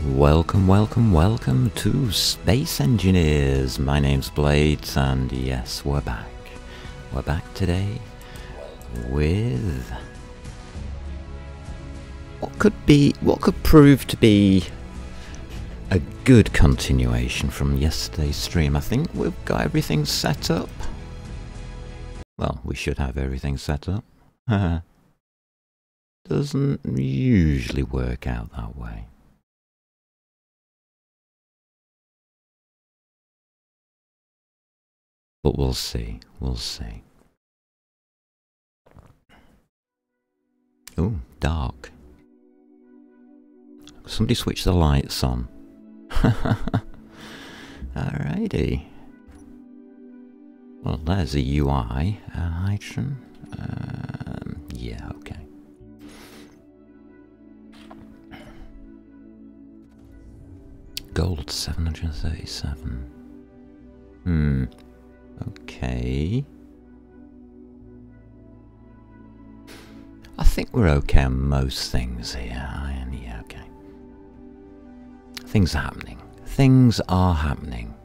Welcome, welcome, welcome to Space Engineers. My name's Blades, and yes, we're back. We're back today with what could prove to be a good continuation from yesterday's stream. I think we've got everything set up. Well, we should have everything set up. Doesn't usually work out that way. But we'll see, we'll see. Oh, dark. Somebody switch the lights on. Alrighty. Well, there's a UI. Hydrogen. Yeah, okay. Gold 737. Okay. I think we're okay on most things here. Yeah, okay. Things are happening. Things are happening.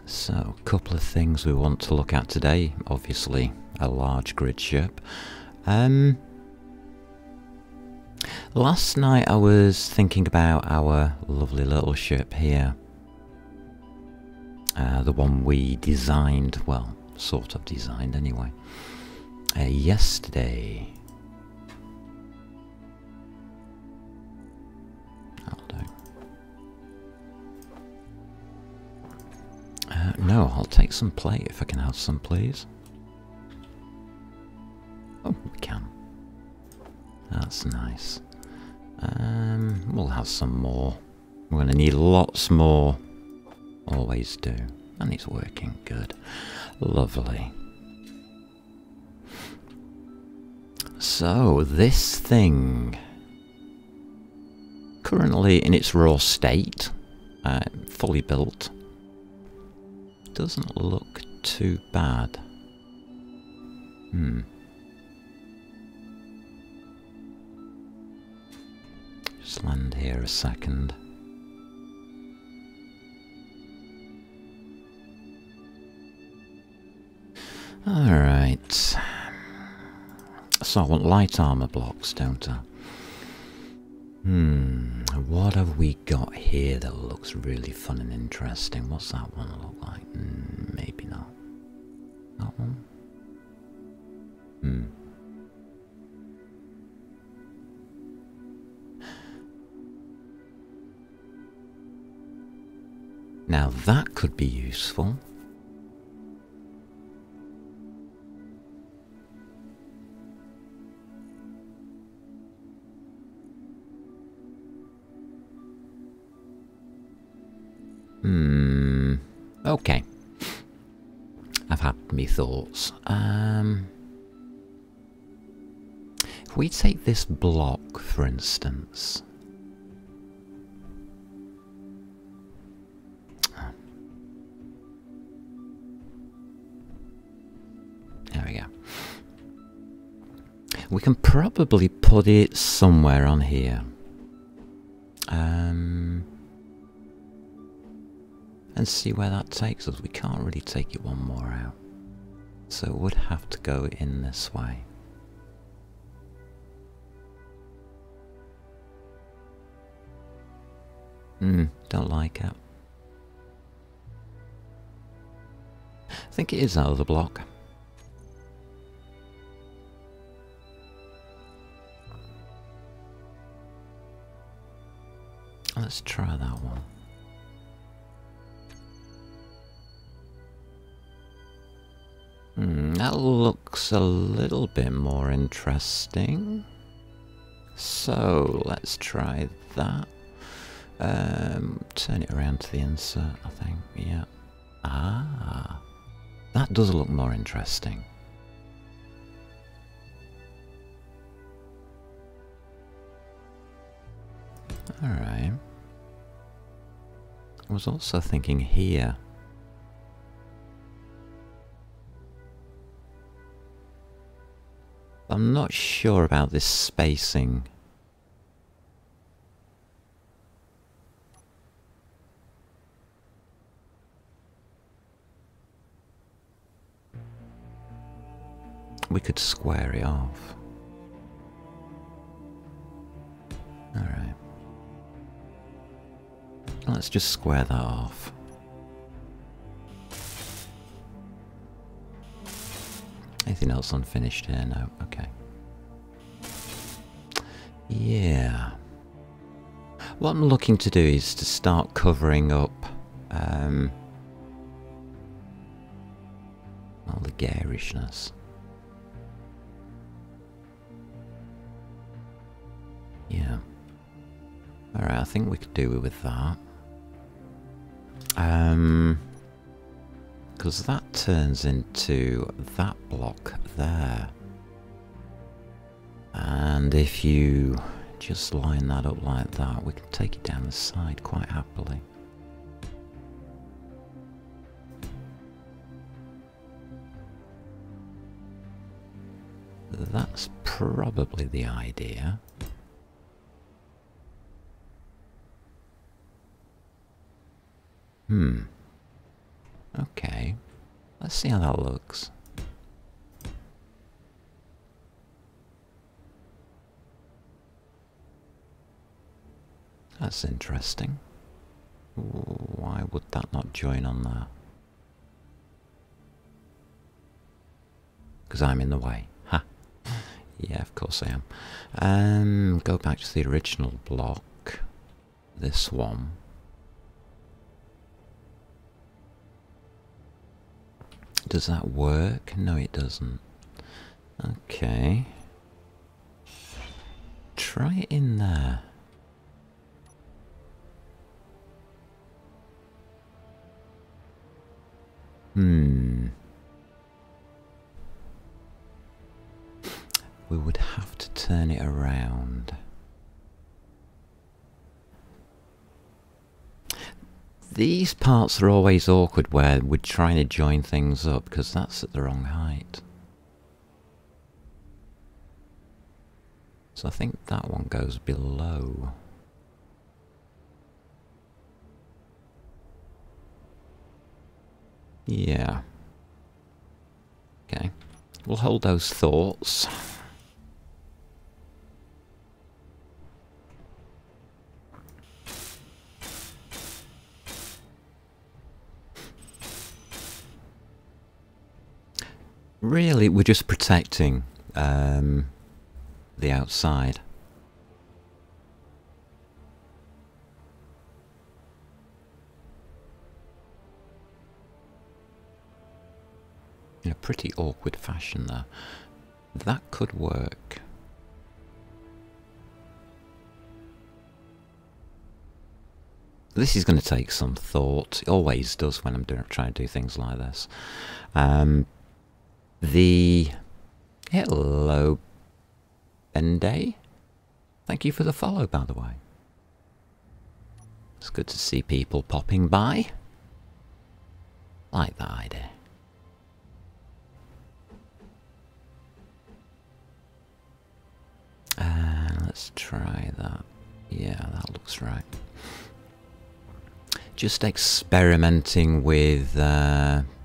So, a couple of things we want to look at today. Obviously, a large grid ship. Last night I was thinking about our lovely little ship here. The one we designed, well, sort of designed anyway, yesterday. That'll do. No, I'll take some plate if I can have some, please. Oh, we can. That's nice. We'll have some more. We're going to need lots more. Always do. And it's working good. Lovely. So, this thing, currently in its raw state, fully built, doesn't look too bad. Just land here a second. Alright. So I want light armor blocks, don't I? What have we got here that looks really fun and interesting? What's that one look like? Maybe not. That one? Now that could be useful. Okay. I've had me thoughts. If we take this block, for instance. There we go. We can probably put it somewhere on here. And see where that takes us. We can't really take it one more out. So it would have to go in this way. Don't like it. I think it is out of the block. Let's try that one. That looks a little bit more interesting. So, let's try that. Turn it around to the insert, I think. Yeah. Ah. That does look more interesting. Alright. I was also thinking here. I'm not sure about this spacing. We could square it off. Alright. Let's just square that off. Anything else unfinished here? No. Okay. Yeah. What I'm looking to do is to start covering up all the garishness. Yeah. Alright, I think we could do with that. Because that turns into that block there. And if you just line that up like that, we can take it down the side quite happily. That's probably the idea. Okay. Let's see how that looks. That's interesting. Why would that not join on there? Because I'm in the way. Ha! Yeah, of course I am. Go back to the original block. This one. Does that work? No, it doesn't. Okay. Try it in there. We would have to turn it around. These parts are always awkward where we're trying to join things up because that's at the wrong height. So I think that one goes below. Yeah. Okay. We'll hold those thoughts. Really, we're just protecting the outside. In a pretty awkward fashion there. That could work. This is going to take some thought. It always does when I'm trying to do things like this. Hello, Bende. Thank you for the follow, by the way. It's good to see people popping by. Like that idea. Let's try that. Yeah, that looks right. Just experimenting with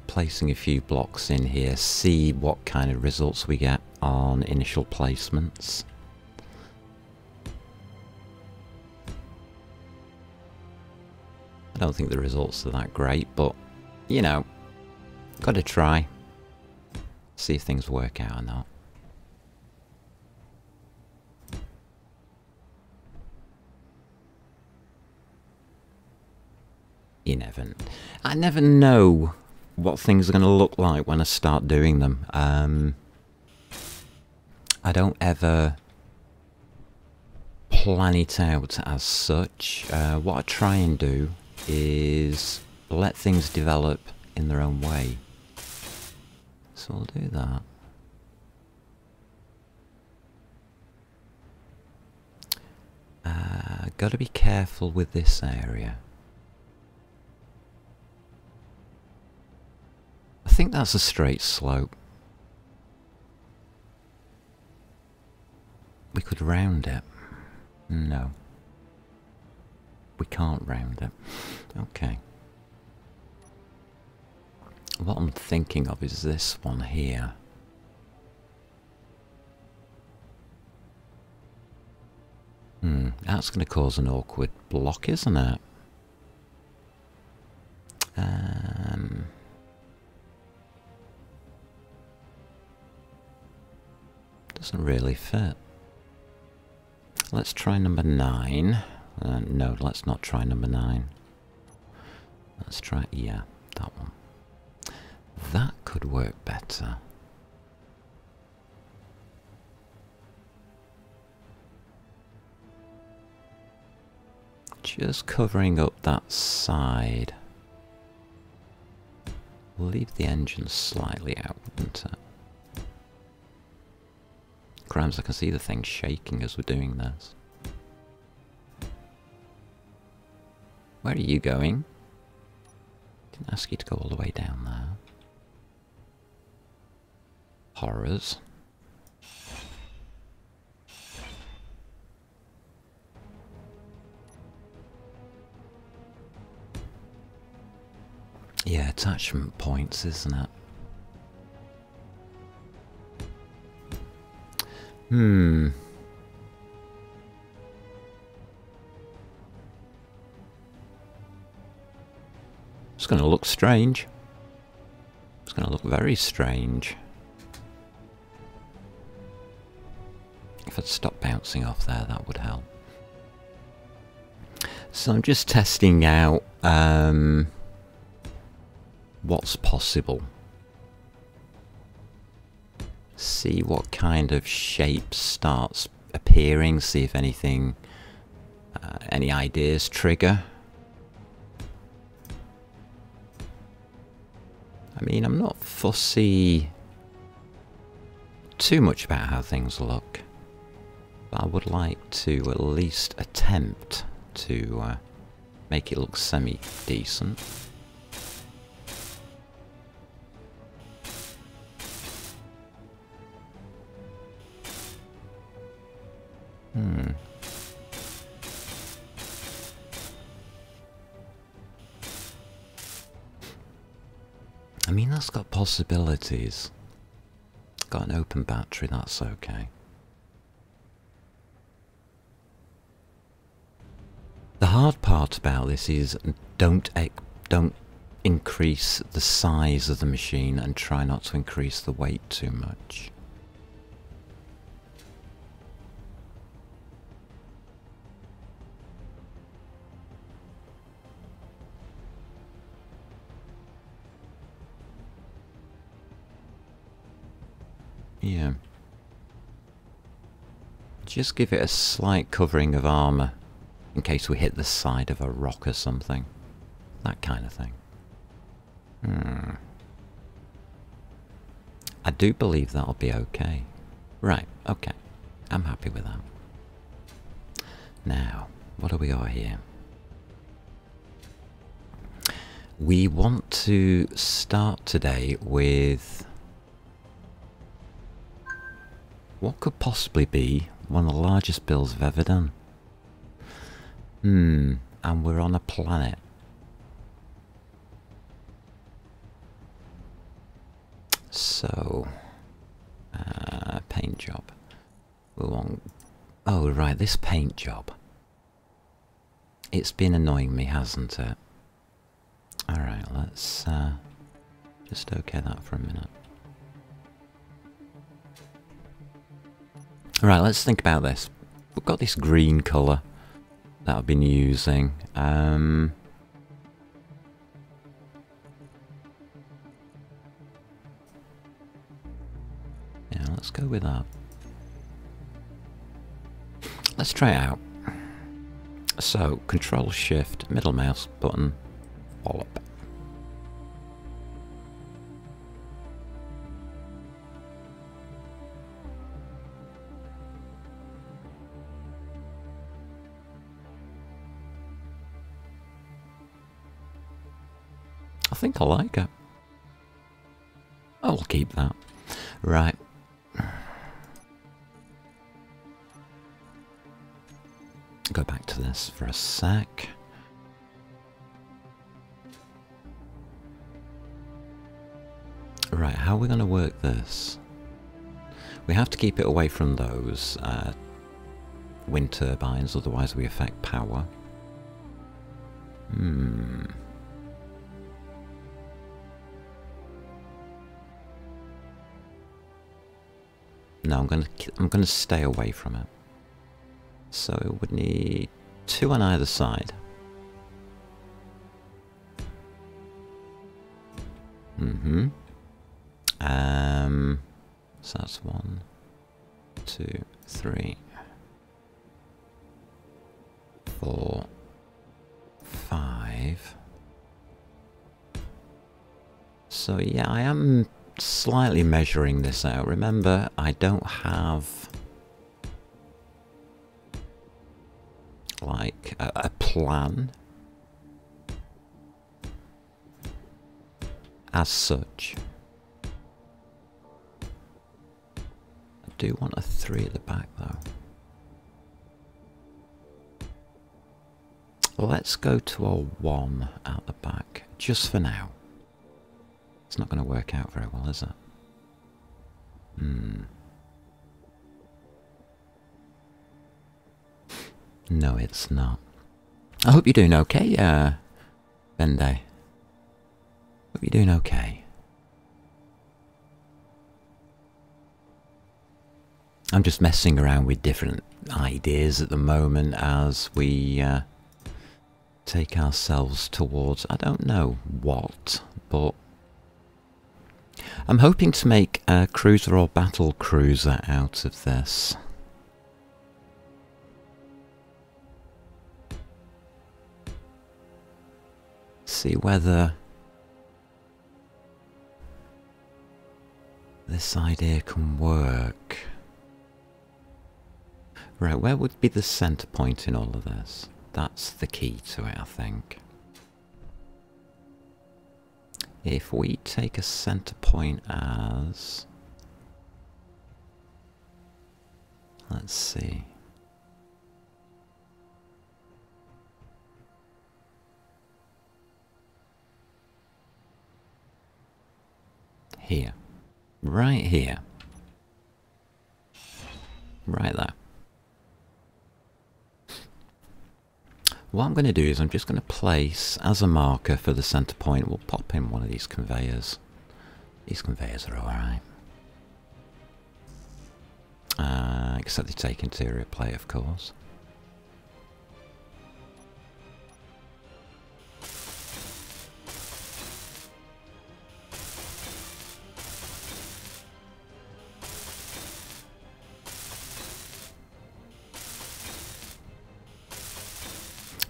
placing a few blocks in here, see what kind of results we get on initial placements. I don't think the results are that great, but, you know, got to try. See if things work out or not. I never know what things are going to look like when I start doing them. I don't ever plan it out as such. What I try and do is let things develop in their own way. So we'll do that. Got to be careful with this area. I think that's a straight slope. We could round it. No. We can't round it. Okay. What I'm thinking of is this one here. That's going to cause an awkward block, isn't it? Doesn't really fit. Let's try number 9. No, let's not try number 9. Let's try, yeah, that one. That could work better. Just covering up that side. We'll leave the engine slightly out, wouldn't it? Crumbs, I can see the thing shaking as we're doing this. Where are you going? Didn't ask you to go all the way down there. Horrors. Yeah, attachment points, isn't it? It's going to look strange. It's going to look very strange. If I'd stop bouncing off there, that would help. So I'm just testing out what's possible. See what kind of shape starts appearing, see if anything, any ideas trigger. I mean, I'm not fussy too much about how things look, but I would like to at least attempt to make it look semi-decent. I mean, that's got possibilities. Got an open battery, that's okay. The hard part about this is don't increase the size of the machine and try not to increase the weight too much. Yeah. Just give it a slight covering of armour in case we hit the side of a rock or something. That kind of thing. I do believe that'll be okay. Right, okay. I'm happy with that. Now, what do we got here? We want to start today with what could possibly be one of the largest builds I've ever done. And we're on a planet. So, paint job. We want... Oh, right, this paint job. It's been annoying me, hasn't it? Alright, let's just okay that for a minute. Right, let's think about this. We've got this green colour that I've been using. Yeah, let's go with that. Let's try it out. So, Control Shift, middle mouse button, wallop. I think I like it. I'll keep that. Right. Go back to this for a sec. Right, how are we going to work this? We have to keep it away from those wind turbines, otherwise we affect power. No, I'm gonna stay away from it. So it would need 2 on either side. So that's 1, 2, 3, 4, 5. So yeah, I am slightly measuring this out. Remember, I don't have like a plan as such. I do want a 3 at the back though. Let's go to a 1 at the back, just for now. It's not going to work out very well, is it? No, it's not. I hope you're doing okay, Bende. Hope you're doing okay. I'm just messing around with different ideas at the moment as we take ourselves towards, I don't know what, but I'm hoping to make a cruiser or battle cruiser out of this. See whether this idea can work. Right, where would be the centre point in all of this? That's the key to it, I think. If we take a centre point as... let's see. Here. Right here. Right there. What I'm going to do is I'm just going to place as a marker for the centre point, we'll pop in one of these conveyors. These conveyors are alright. Except they take interior play, of course.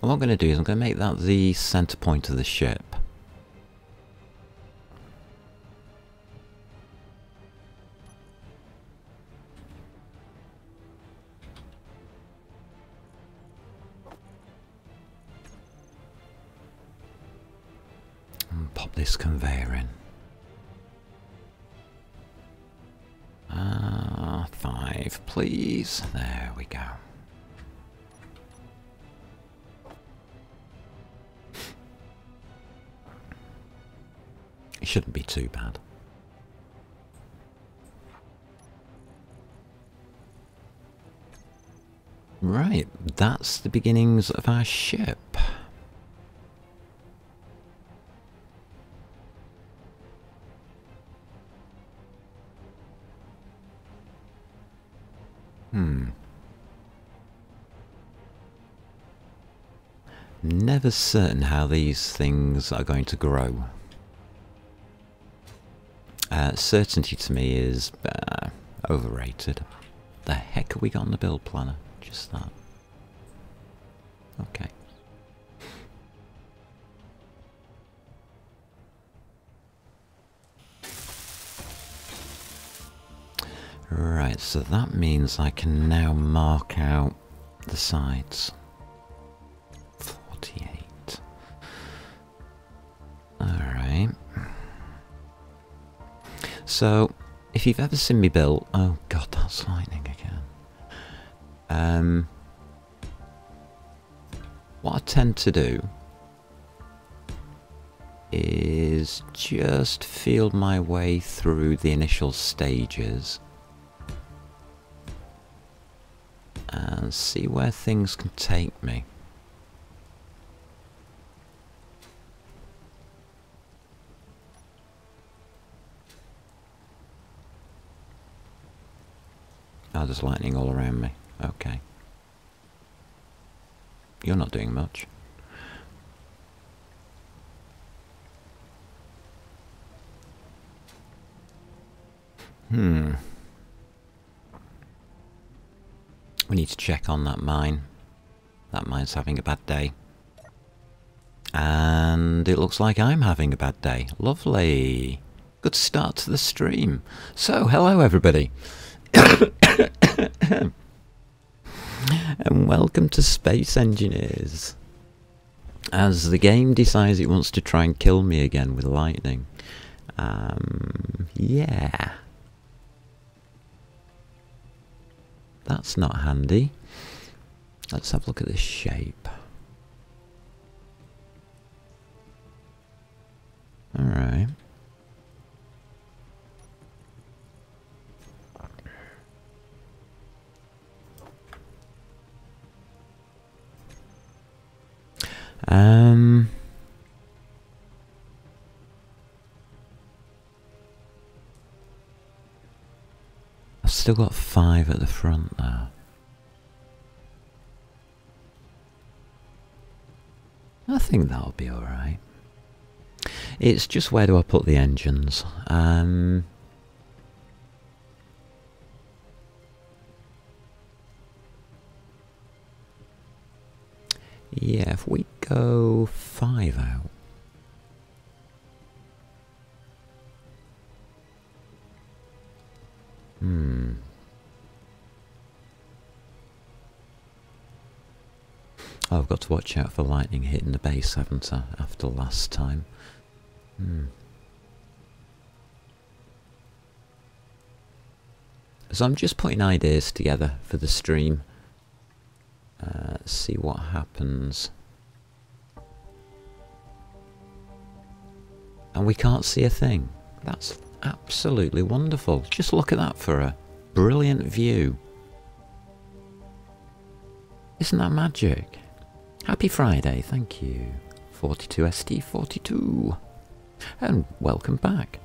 What I'm going to do is I'm going to make that the centre point of the ship. And pop this conveyor in. 5, please. There we go. It shouldn't be too bad. Right, that's the beginnings of our ship. Never certain how these things are going to grow. Certainty to me is overrated. The heck have we got on the build planner? Just that. Okay. Right, so that means I can now mark out the sides. 48. Alright. So, if you've ever seen me build... oh god, that's lightning again. What I tend to do is just feel my way through the initial stages and see where things can take me. Oh, there's lightning all around me. Okay. You're not doing much. We need to check on that mine. That mine's having a bad day. And it looks like I'm having a bad day. Lovely. Good start to the stream. So, hello everybody. And welcome to Space Engineers. As the game decides it wants to try and kill me again with lightning. Yeah. That's not handy. Let's have a look at this shape. Alright. I've still got 5 at the front there. I think that'll be alright. It's just where do I put the engines? Yeah, if we go 5 out. Oh, I've got to watch out for lightning hitting the base, haven't I, after last time? So I'm just putting ideas together for the stream. See what happens. And we can't see a thing. That's absolutely wonderful. Just look at that for a brilliant view. Isn't that magic? Happy Friday, thank you. 42ST42. And welcome back.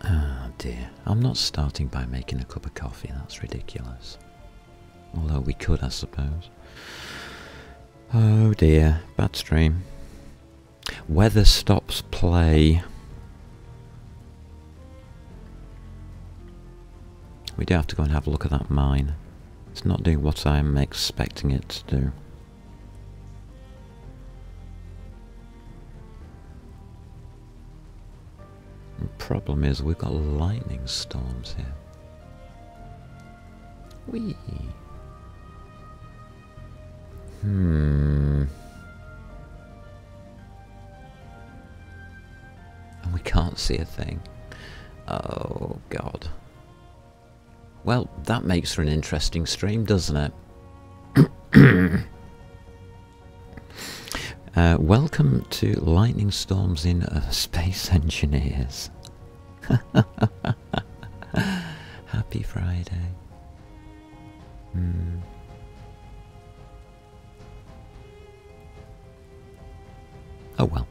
Oh dear, I'm not starting by making a cup of coffee, that's ridiculous. Although we could, I suppose. Oh dear, bad stream. Weather stops play. We do have to go and have a look at that mine. It's not doing what I'm expecting it to do. The problem is we've got lightning storms here. Whee! And we can't see a thing. Oh God. Well, that makes for an interesting stream, doesn't it? Welcome to Lightning Storms in Space Engineers. Happy Friday. Oh well.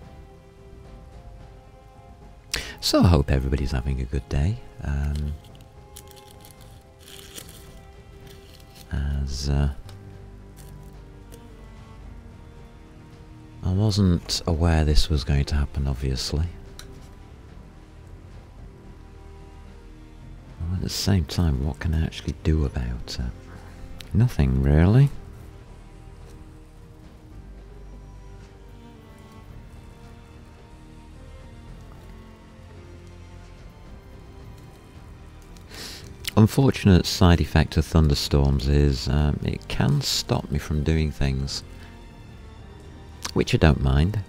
So I hope everybody's having a good day. I wasn't aware this was going to happen, obviously. Well, at the same time, what can I actually do about it? Nothing, really. Unfortunate side effect of thunderstorms is it can stop me from doing things, which I don't mind.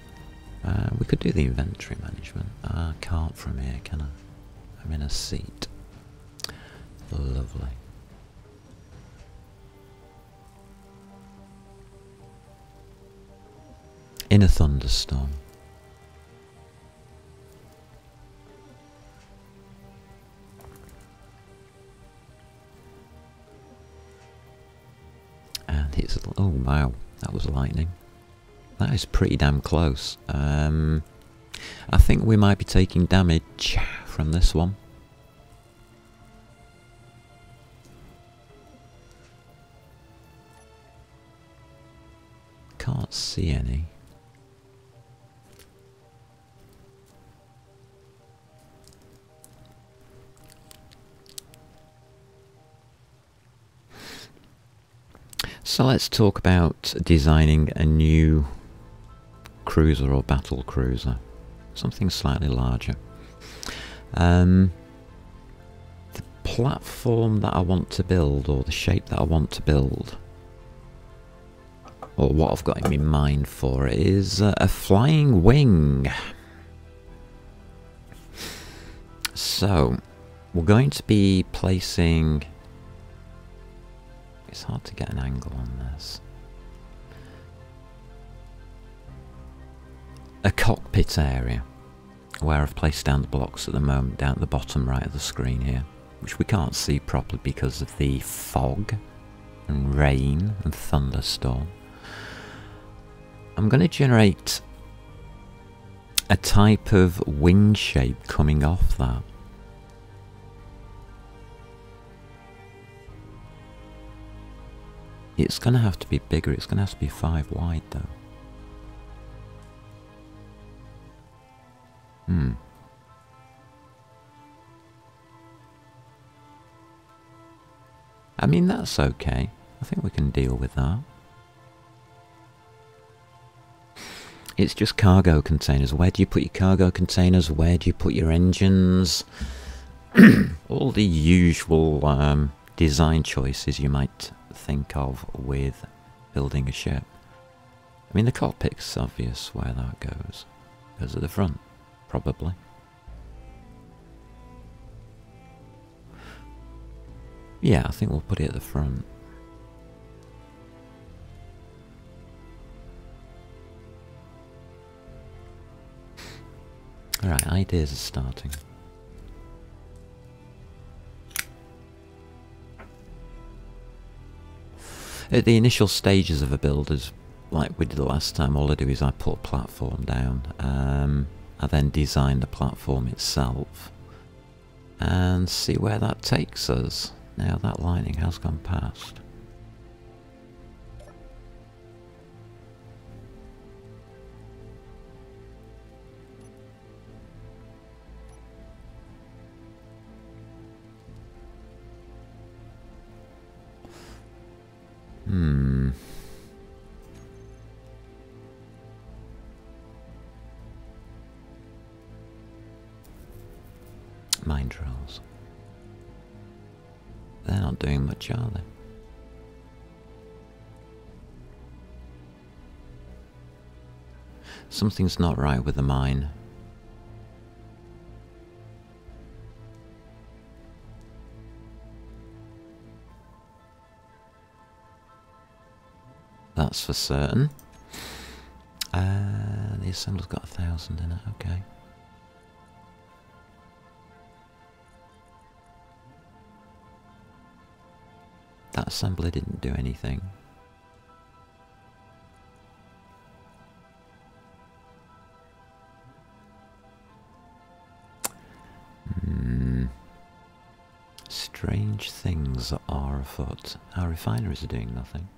We could do the inventory management. I can't from here, can I? I'm in a seat. Lovely. In a thunderstorm. And it's... Oh, wow. That was lightning. That is pretty damn close. I think we might be taking damage from this one. Can't see any. So let's talk about designing a new cruiser or battle cruiser. Something slightly larger. The platform that I want to build, or the shape that I want to build, or what I've got in my mind for it, is a flying wing. So, we're going to be placing... It's hard to get an angle on this. A cockpit area, where I've placed down the blocks at the moment, down at the bottom right of the screen here, which we can't see properly because of the fog and rain and thunderstorm. I'm going to generate a type of wing shape coming off that. It's going to have to be bigger, it's going to have to be 5 wide though. I mean, that's okay. I think we can deal with that. It's just cargo containers. Where do you put your cargo containers? Where do you put your engines? All the usual design choices you might think of with building a ship. I mean, the cockpit's obvious where that goes. Goes at the front, probably. Yeah, I think we'll put it at the front. Alright, ideas are starting. At the initial stages of a build, as like we did the last time, all I do is I put a platform down. I then design the platform itself and see where that takes us. Now that lightning has gone past. Mine drills. They're not doing much, are they? Something's not right with the mine. That's for certain. The assembler's got 1,000 in it, okay. That assembler didn't do anything. Strange things are afoot. Our refineries are doing nothing.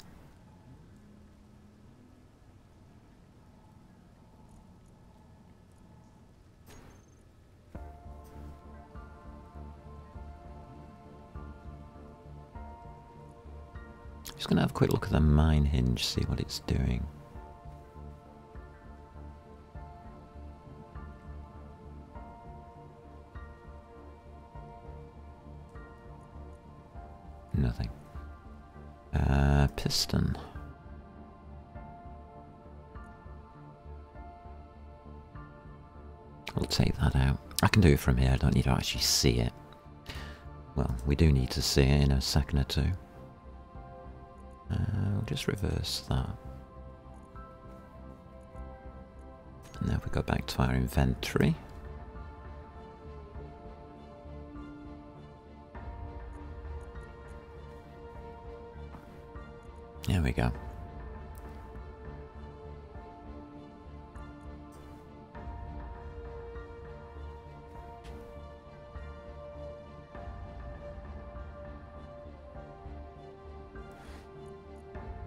Just going to have a quick look at the mine hinge, see what it's doing. Nothing. Piston. I'll take that out. I can do it from here, I don't need to actually see it. Well, we do need to see it in a second or two. We'll just reverse that. And now we go back to our inventory. There we go.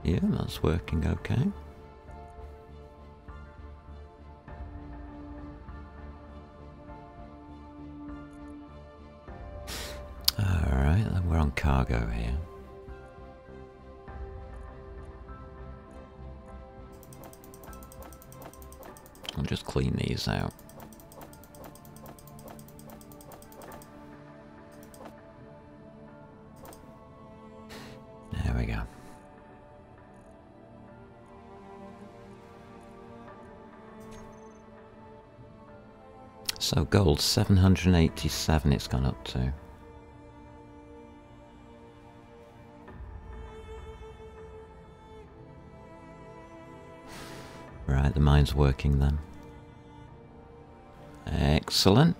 Yeah, that's working okay. Alright, then we're on cargo here. I'll just clean these out. There we go. So gold, 787 it's gone up to. Right, the mine's working then. Excellent.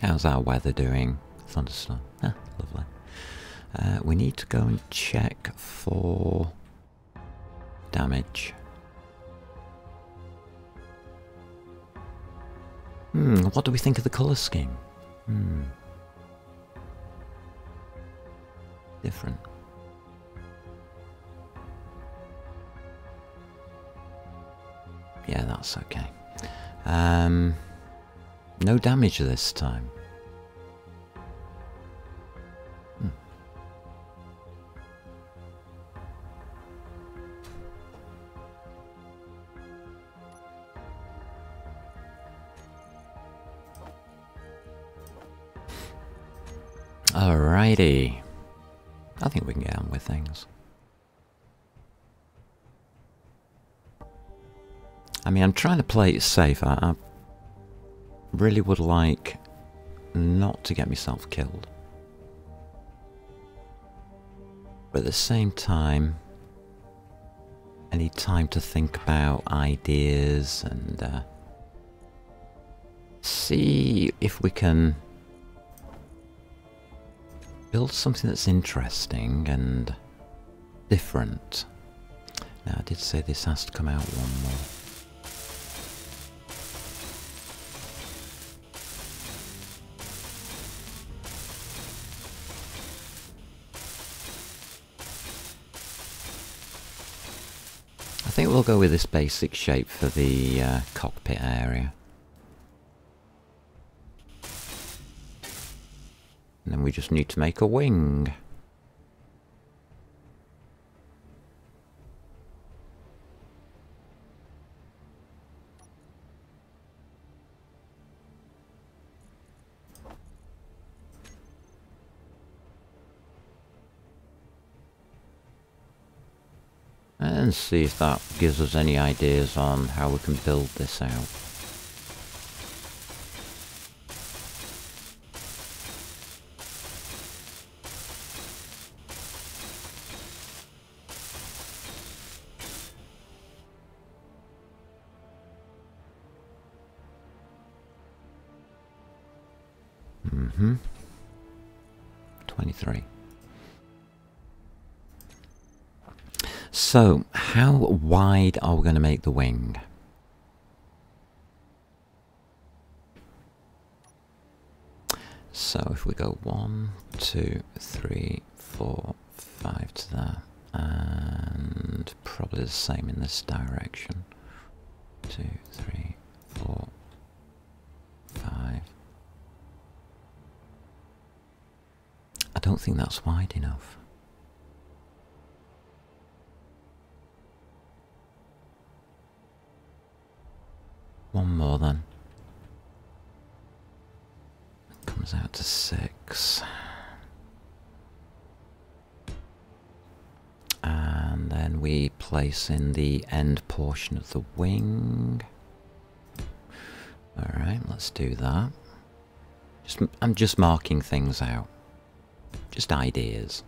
How's our weather doing? Thunderstorm. Ah, lovely. We need to go and check for damage. What do we think of the colour scheme? Different. Yeah, that's okay. No damage this time. Alrighty. I think we can get on with things. I mean, I'm trying to play it safe. I really would like not to get myself killed. But at the same time, I need time to think about ideas and see if we can build something that's interesting and different. Now, I did say this has to come out one more. I think we'll go with this basic shape for the cockpit area. And then we just need to make a wing. And see if that gives us any ideas on how we can build this out. Mm-hmm. 23. So, how wide are we going to make the wing? So, if we go 1, 2, 3, 4, 5 to there, and probably the same in this direction. 2, 3, 4, 5. I don't think that's wide enough. One more then. It comes out to 6. And then we place in the end portion of the wing. Alright, let's do that. I'm just marking things out. Just ideas.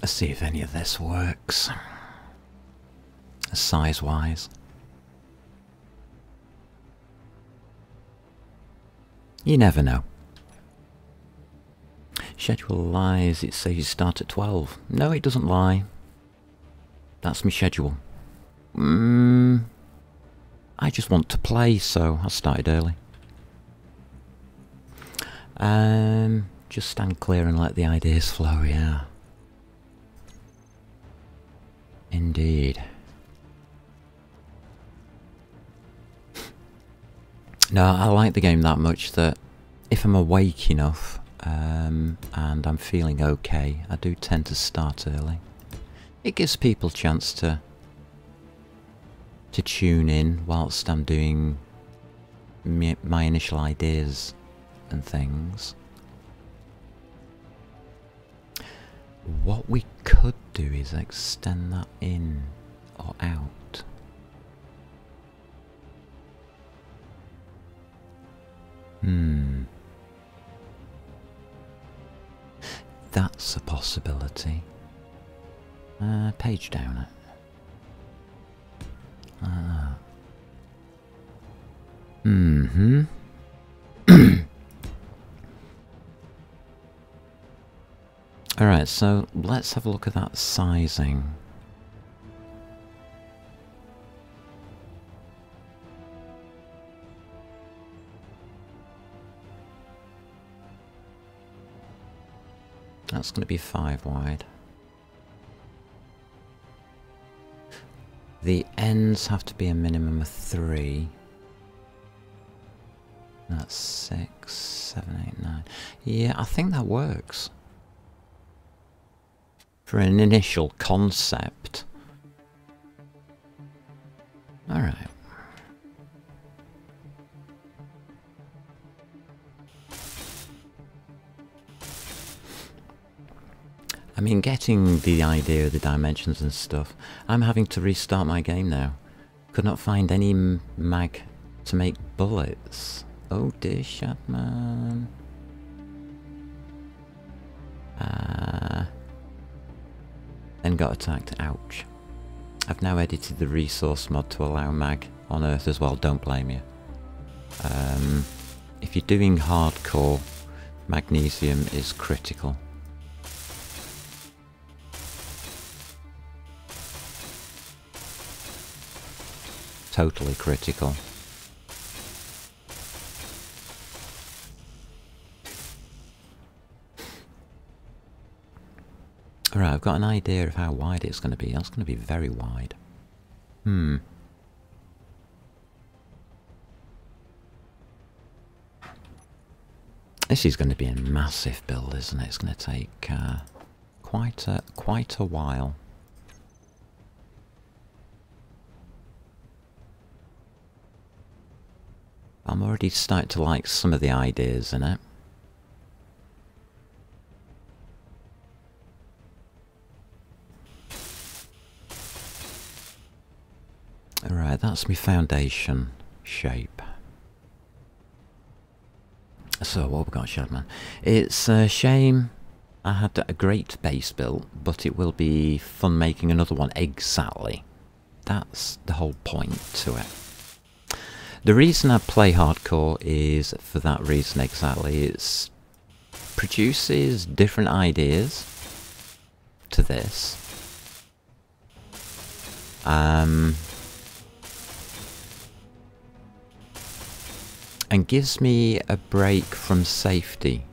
Let's see if any of this works. Size-wise. You never know. Schedule lies, it says you start at 12. No, it doesn't lie. That's my schedule. I just want to play, so I started early. Just stand clear and let the ideas flow, yeah. Indeed. No, I like the game that much that if I'm awake enough and I'm feeling okay, I do tend to start early. It gives people a chance to tune in whilst I'm doing my initial ideas and things. What we could do is extend that in or out. That's a possibility. Page down it. Alright, so let's have a look at that sizing. That's going to be 5 wide. The ends have to be a minimum of 3. That's 6, 7, 8, 9. Yeah, I think that works. For an initial concept. Alright. I mean, getting the idea of the dimensions and stuff, I'm having to restart my game now. Could not find any mag to make bullets. Oh dear, Shadman. Then got attacked. Ouch. I've now edited the resource mod to allow mag on Earth as well, don't blame you. If you're doing hardcore, magnesium is critical. Totally critical. Alright, I've got an idea of how wide it's going to be. That's going to be very wide. This is going to be a massive build, isn't it? It's going to take quite a while. I'm already starting to like some of the ideas in it. Alright, that's my foundation shape. So, what have we got, Shadman? It's a shame I had a great base built, but it will be fun making another one exactly. That's the whole point to it. The reason I play hardcore is for that reason exactly. It produces different ideas to this. And gives me a break from safety.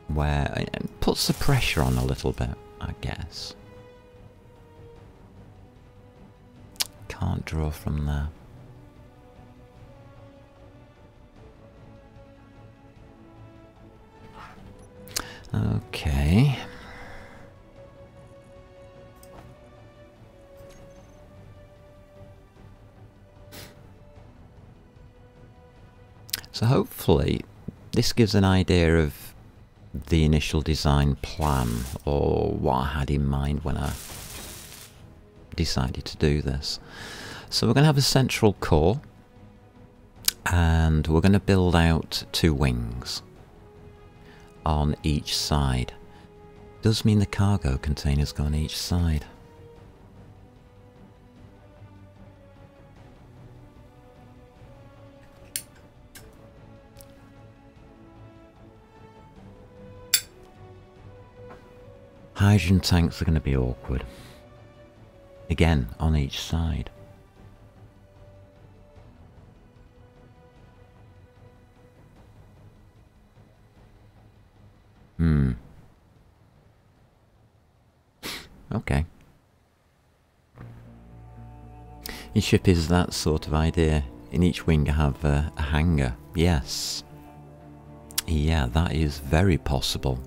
Where it puts the pressure on a little bit, I guess. Can't draw from there. Okay. So hopefully this gives an idea of the initial design plan, or what I had in mind when I decided to do this. So we're going to have a central core, and we're going to build out 2 wings on each side. Does mean the cargo containers go on each side. Hydrogen tanks are going to be awkward. Again, on each side. Okay. Your ship is that sort of idea. In each wing you have a hangar. Yes. Yeah, that is very possible.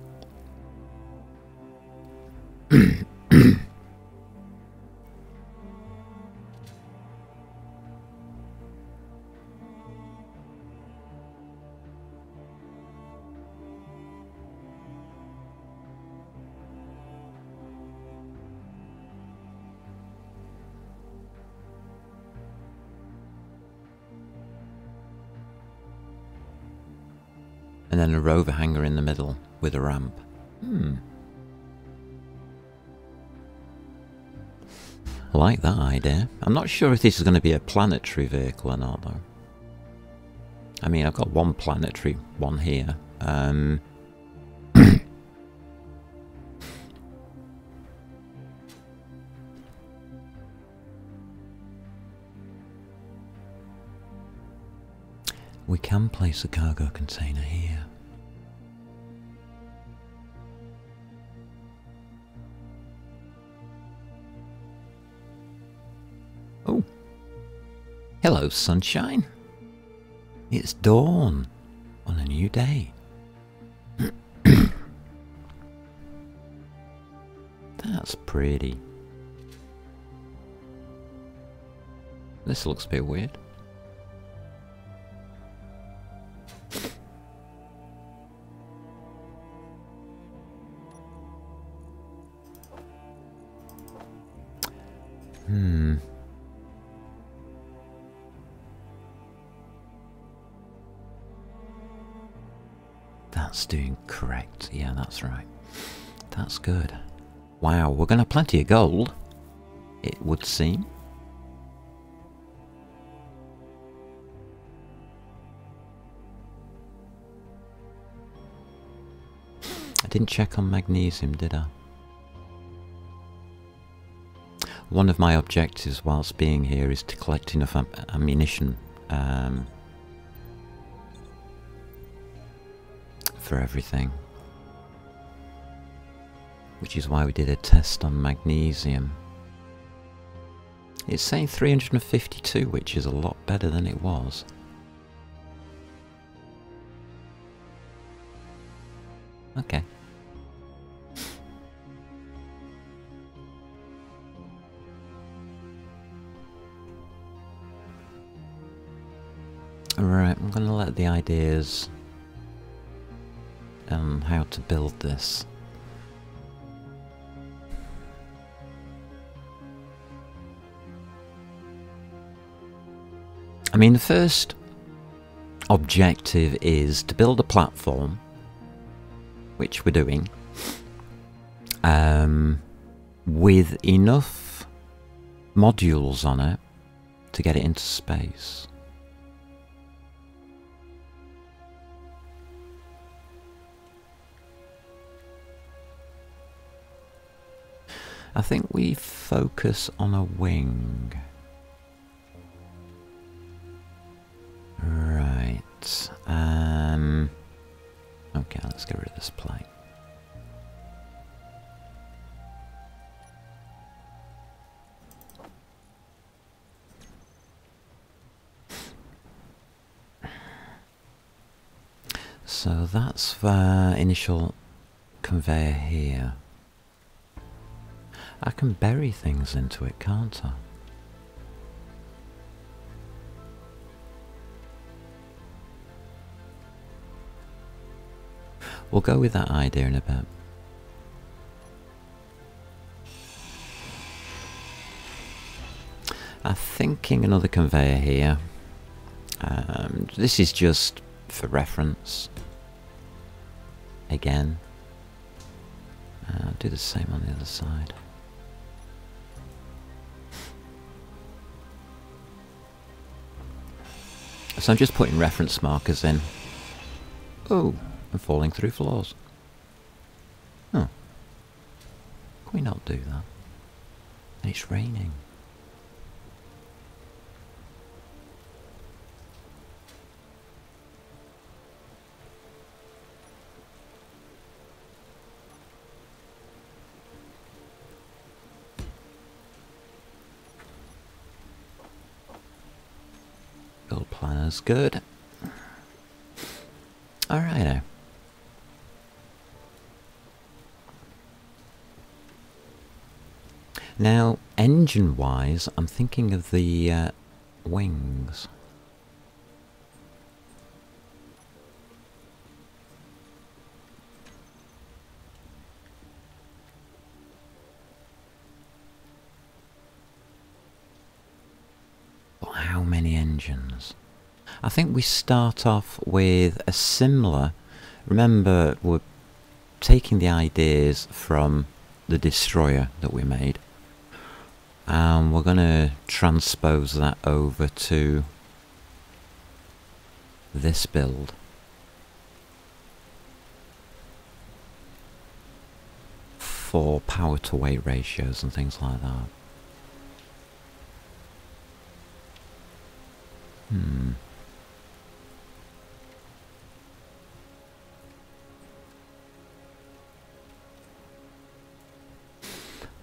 And then a rover hangar in the middle with a ramp. I like that idea. I'm not sure if this is going to be a planetary vehicle or not, though. I mean, I've got one planetary one here. We can place a cargo container here. Oh. Hello, sunshine. It's dawn on a new day. That's pretty. This looks a bit weird. That's doing correct. Yeah, that's right. That's good. Wow, we're going to have plenty of gold, it would seem. I didn't check on magnesium, did I? One of my objectives whilst being here is to collect enough ammunition for everything, which is why we did a test on magnesium. It's saying 352, which is a lot better than it was. Okay. Alright, I'm going to let the ideas on how to build this. I mean, the first objective is to build a platform, which we're doing, with enough modules on it to get it into space. I think we focus on a wing. Right. Okay, let's get rid of this plate. So that's the initial conveyor here. I can bury things into it, can't I? We'll go with that idea in a bit. I'm thinking another conveyor here. This is just for reference. Again. do the same on the other side. So I'm just putting reference markers in. Oh, I'm falling through floors. Oh. Can we not do that? And it's raining. Build planner's good. Alrighto. Now, engine-wise, I'm thinking of the wings. But how many engines? I think we start off with a similar... Remember, we're taking the ideas from the destroyer that we made. And we're going to transpose that over to this build. For power to weight ratios and things like that.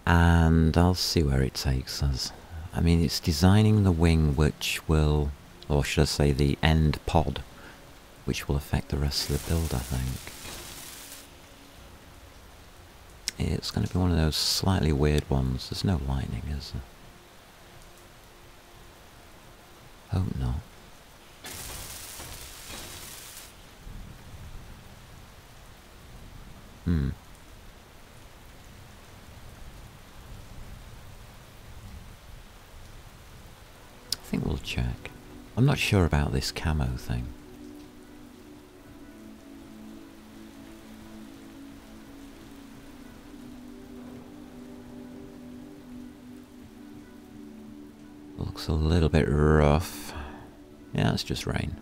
And I'll see where it takes us. I mean, it's designing the wing which will, or should I say the end pod, which will affect the rest of the build, I think. It's going to be one of those slightly weird ones. There's no lightning, is there? Hope not. I think we'll check. I'm not sure about this camo thing. Looks a little bit rough. Yeah, it's just rain.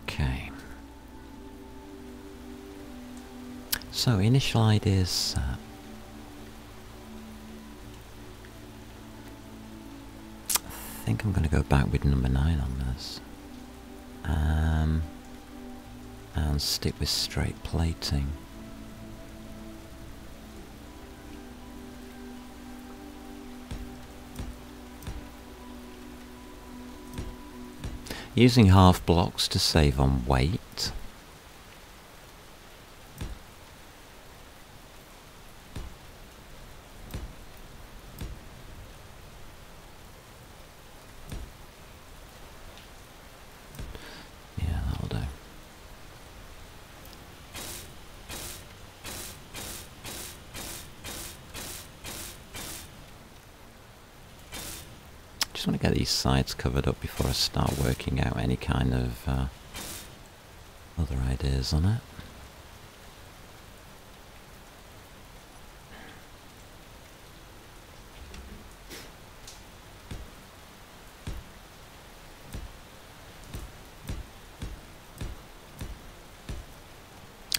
Okay. So, initial ideas set. I think I'm going to go back with number 9 on this. And stick with straight plating. Using half blocks to save on weight. Yeah, that'll do. Just want to get these sides covered up before I start working out any kind of other ideas on it.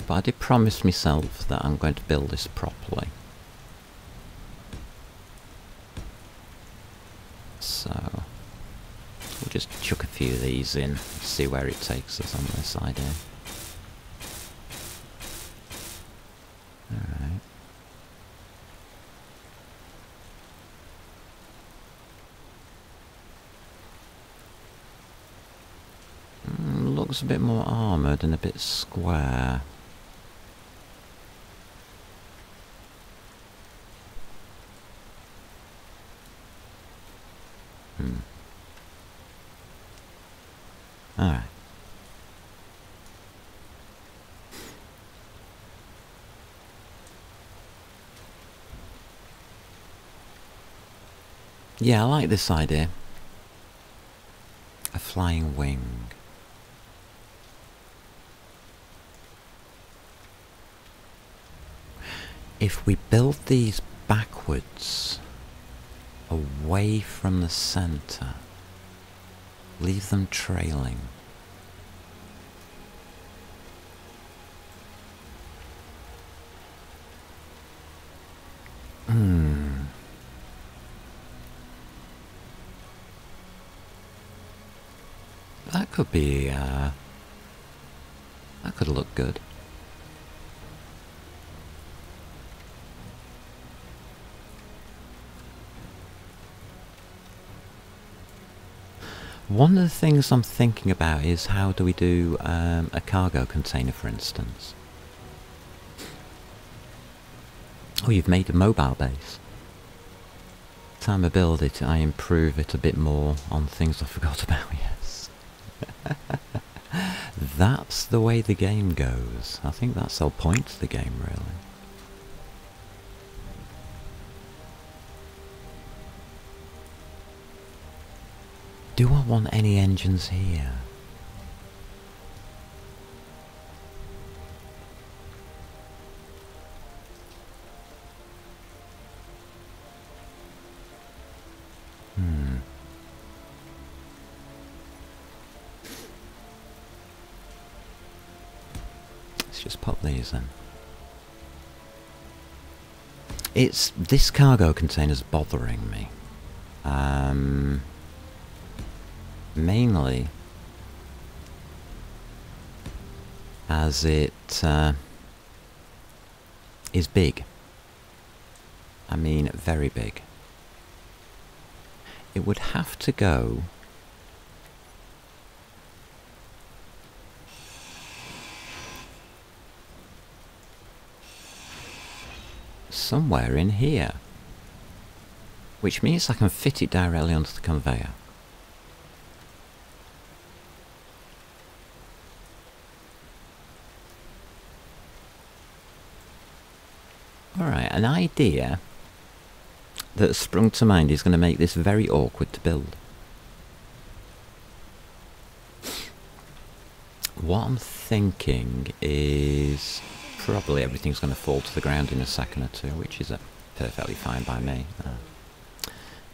But I did promise myself that I'm going to build this properly. So we'll just chuck a few of these in, see where it takes us on this idea. Alright. Looks a bit more armoured and a bit square. Alright. Yeah, I like this idea. A flying wing. If we build these backwards, away from the centre, leave them trailing. That could be, that could look good. One of the things I'm thinking about is how do we do a cargo container, for instance. Oh, you've made a mobile base. Time I build it, I improve it a bit more on things I forgot about, yes. That's the way the game goes. I think that's the whole point of the game, really. Do I want any engines here? Let's just pop these in. It's this cargo container's bothering me. Mainly as it is big. I mean, very big. It would have to go somewhere in here, which means I can fit it directly onto the conveyor. Alright, an idea that sprung to mind is going to make this very awkward to build. What I'm thinking is probably everything's going to fall to the ground in a second or two, which is perfectly fine by me.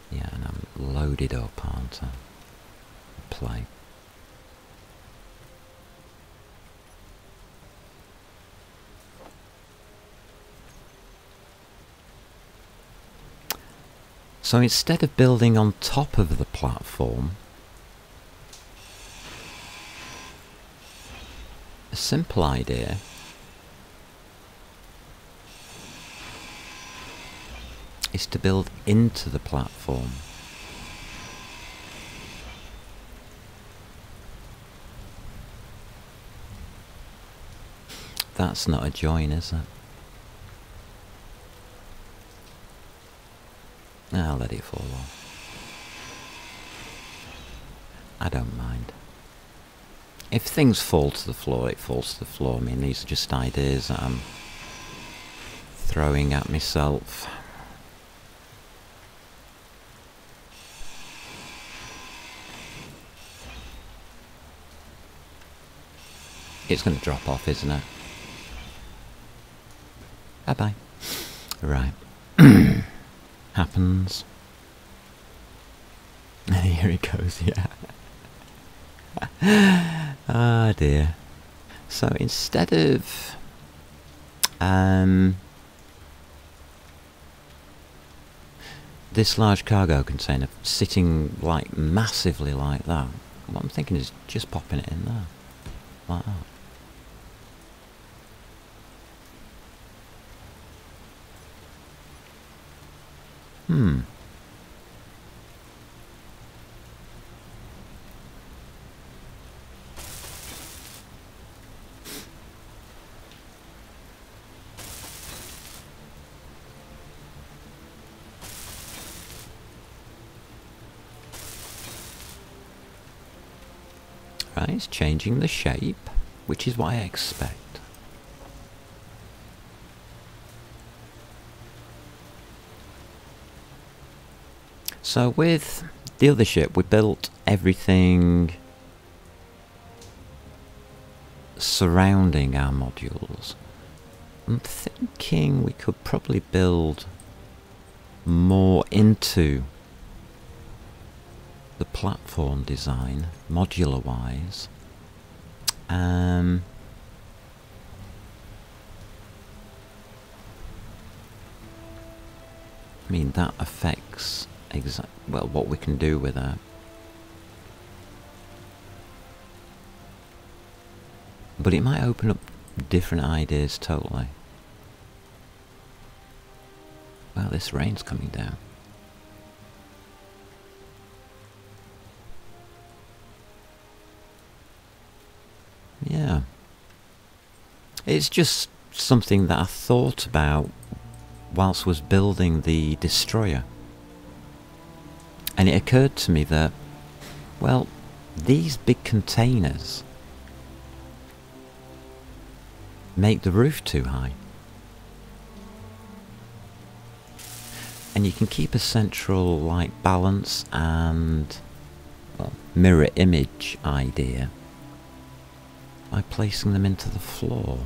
Yeah, and I'm loaded up, aren't I? Play. So instead of building on top of the platform, a simple idea is to build into the platform. That's not a join, is it? I'll let it fall off. I don't mind. If things fall to the floor, it falls to the floor. I mean, these are just ideas that I'm throwing at myself. It's going to drop off, isn't it? Bye-bye. Right. Happens. Here it goes, yeah. Oh dear. So instead of this large cargo container sitting like massively like that, what I'm thinking is just popping it in there. Like that. Right, it's changing the shape, which is what I expect. So with the other ship, we built everything surrounding our modules. I'm thinking we could probably build more into the platform design, modular wise. I mean, that affects well, what we can do with that. But it might open up different ideas totally. Well, this rain's coming down. Yeah. It's just something that I thought about whilst was building the destroyer. And it occurred to me that, well, these big containers make the roof too high. And you can keep a central light balance and, well, mirror image idea by placing them into the floor.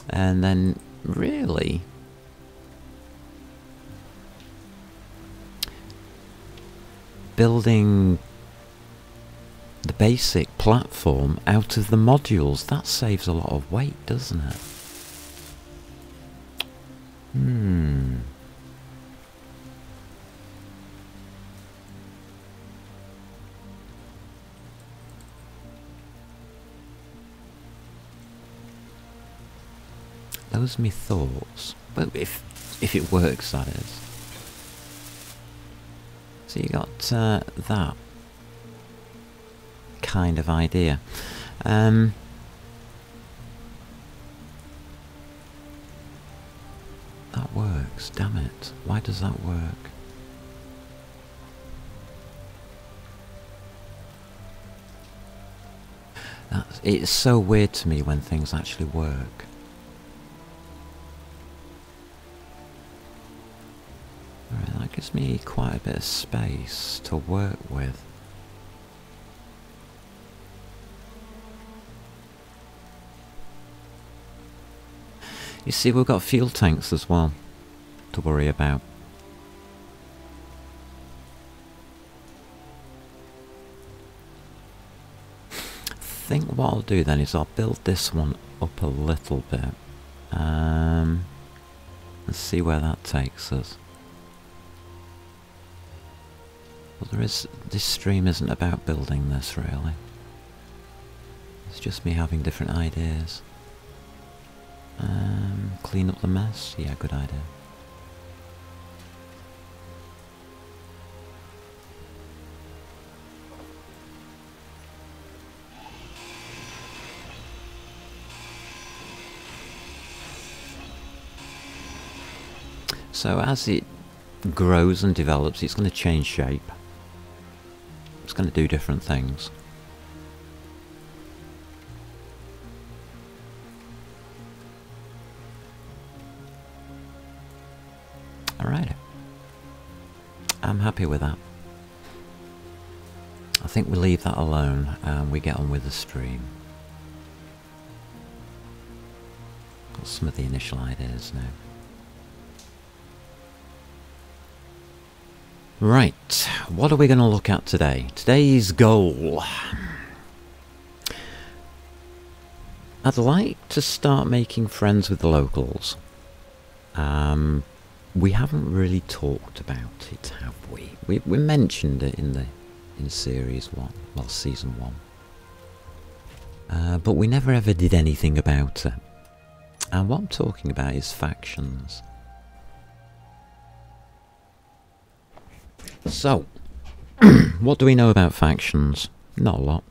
And then, really, building the basic platform out of the modules, that saves a lot of weight, doesn't it? Those are my thoughts. Well, if it works, that is. So you got that kind of idea. That works, damn it. Why does that work? It's so weird to me when things actually work. Alright, that gives me quite a bit of space to work with. You see, we've got fuel tanks as well to worry about. I think what I'll do then is I'll build this one up a little bit. Let's see where that takes us. Well, this stream isn't about building this really. It's just me having different ideas. Clean up the mess? Yeah, good idea. So as it grows and develops, it's going to change shape. It's going to do different things. Alright. I'm happy with that. I think we leave that alone and we get on with the stream. Got some of the initial ideas now. Right, what are we going to look at today? Today's goal. I'd like to start making friends with the locals. We haven't really talked about it, have we? We mentioned it in series 1, well, season 1. But we never ever did anything about it. And what I'm talking about is factions. So, what do we know about factions? Not a lot.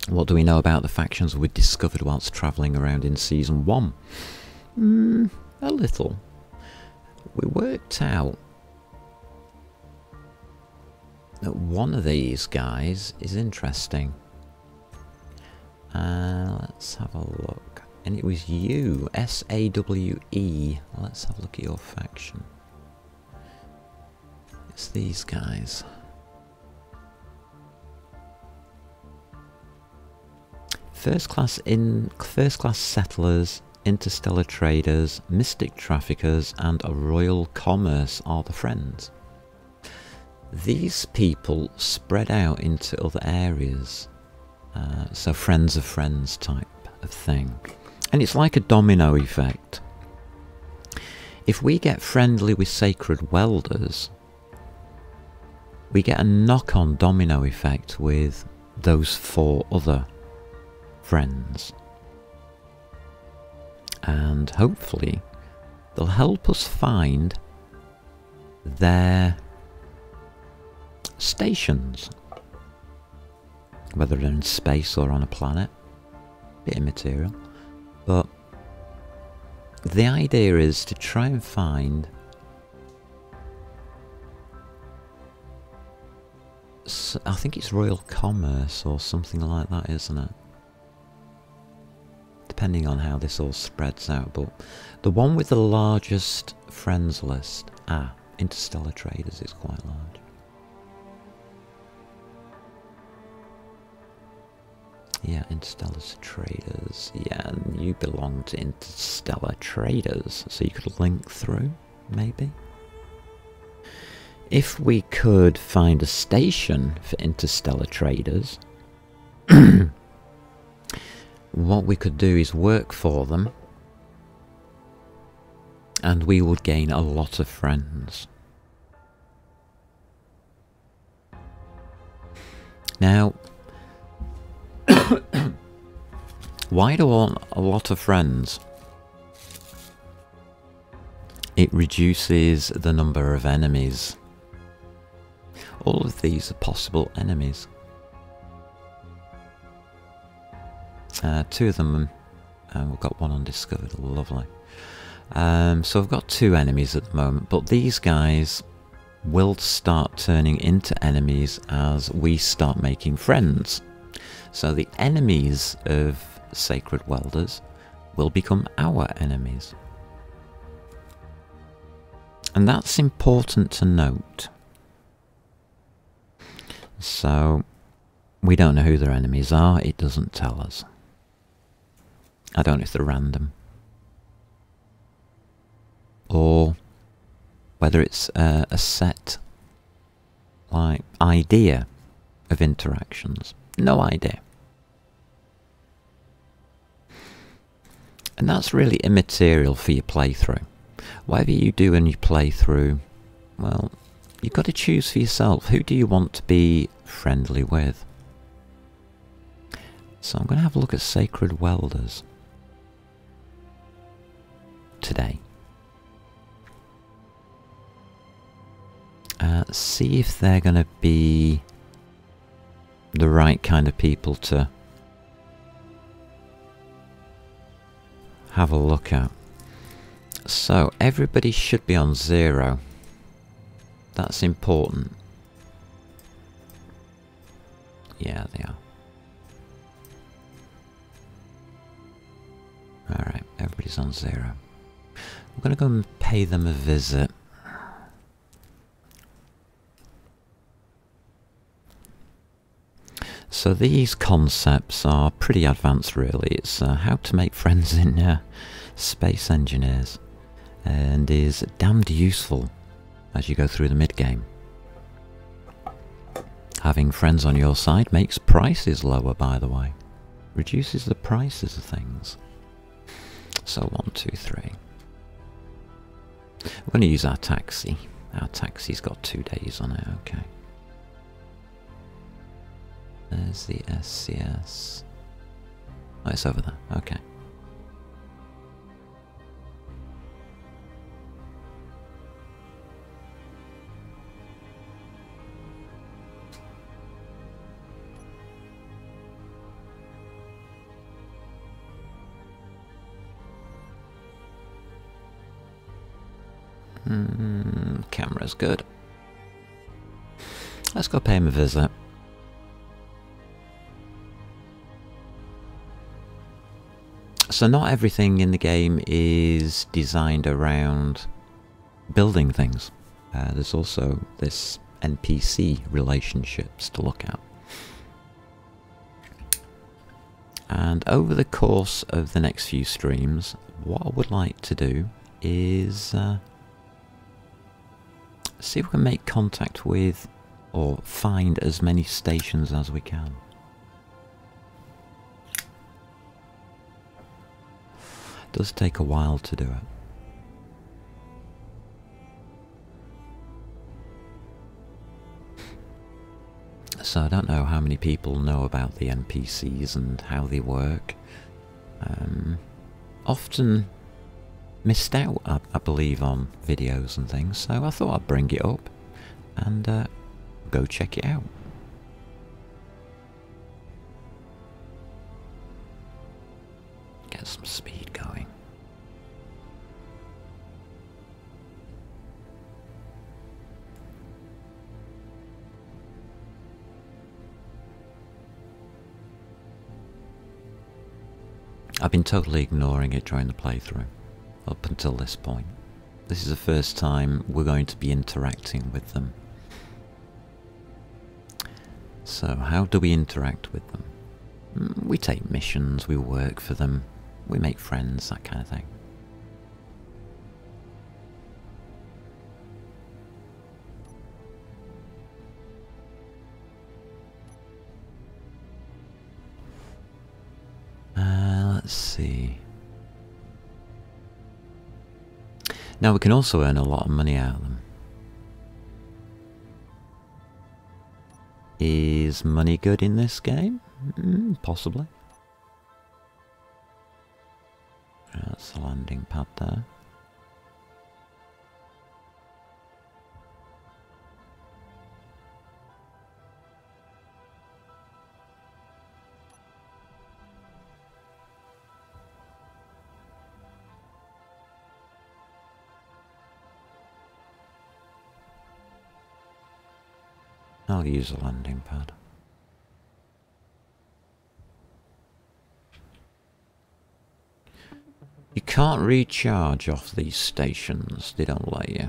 What do we know about the factions we discovered whilst travelling around in Season 1? A little. We worked out that one of these guys is interesting. Let's have a look. And it was you, S-A-W-E. Let's have a look at your faction. It's these guys. First class settlers, interstellar traders, mystic traffickers, and a royal commerce are the friends. These people spread out into other areas, so friends of friends type of thing. And it's like a domino effect. If we get friendly with sacred welders, we get a knock-on domino effect with those 4 other friends. And hopefully they'll help us find their stations, whether they're in space or on a planet. Bit immaterial, but the idea is to try and find I think it's royal commerce or something like that, isn't it? Depending on how this all spreads out, but the one with the largest friends list, interstellar traders, is quite large. Yeah, interstellar traders. Yeah, and you belong to interstellar traders, so you could link through, maybe. If we could find a station for interstellar traders, what we could do is work for them, and we would gain a lot of friends. Now, why do I want a lot of friends? It reduces the number of enemies. All of these are possible enemies. 2 of them, we've got one undiscovered, lovely. So I've got 2 enemies at the moment, but these guys will start turning into enemies as we start making friends. So the enemies of sacred welders will become our enemies. And that's important to note. So we don't know who their enemies are, it doesn't tell us. I don't know if they're random, or whether it's a set like idea of interactions. No idea. And that's really immaterial for your playthrough. Whatever you do in your playthrough, well, you've got to choose for yourself. Who do you want to be friendly with? So I'm going to have a look at sacred welders today. See if they're going to be the right kind of people to have a look at. So everybody should be on 0. That's important. Yeah, they are. Alright, everybody's on 0. We're going to go and pay them a visit. So these concepts are pretty advanced, really. It's how to make friends in Space Engineers, and is damned useful as you go through the mid-game. Having friends on your side makes prices lower, by the way. Reduces the prices of things. So 1, 2, 3. We're going to use our taxi. Our taxi's got 2 days on it, okay. There's the SCS. Oh, it's over there. Okay. Camera's good. Let's go pay him a visit. So not everything in the game is designed around building things. There's also this NPC relationships to look at. And over the course of the next few streams, what I would like to do is see if we can make contact with or find as many stations as we can. It does take a while to do it. So I don't know how many people know about the NPCs and how they work. Often missed out, I believe, on videos and things, so I thought I'd bring it up and go check it out. Get some speed going. I've been totally ignoring it during the playthrough, up until this point. This is the first time we're going to be interacting with them. So how do we interact with them? We take missions, we work for them, we make friends, that kind of thing. Let's see. Now we can also earn a lot of money out of them. Is money good in this game? Possibly. That's the landing pad there. I'll use a landing pad. You can't recharge off these stations, they don't let you.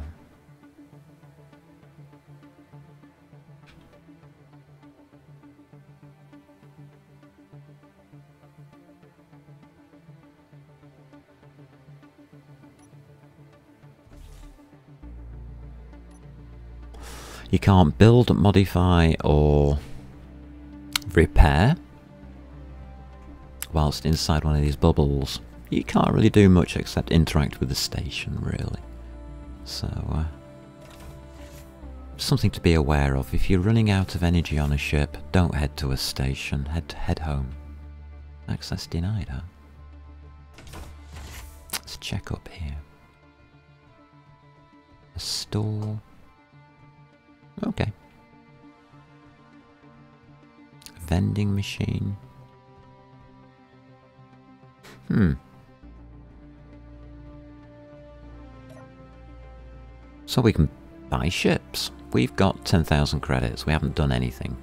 You can't build, modify or repair whilst inside one of these bubbles. You can't really do much except interact with the station, really. So, something to be aware of. If you're running out of energy on a ship, don't head to a station, head home. Access denied, huh? Let's check up here. A store. Okay. Vending machine. So we can buy ships. We've got 10,000 credits. We haven't done anything.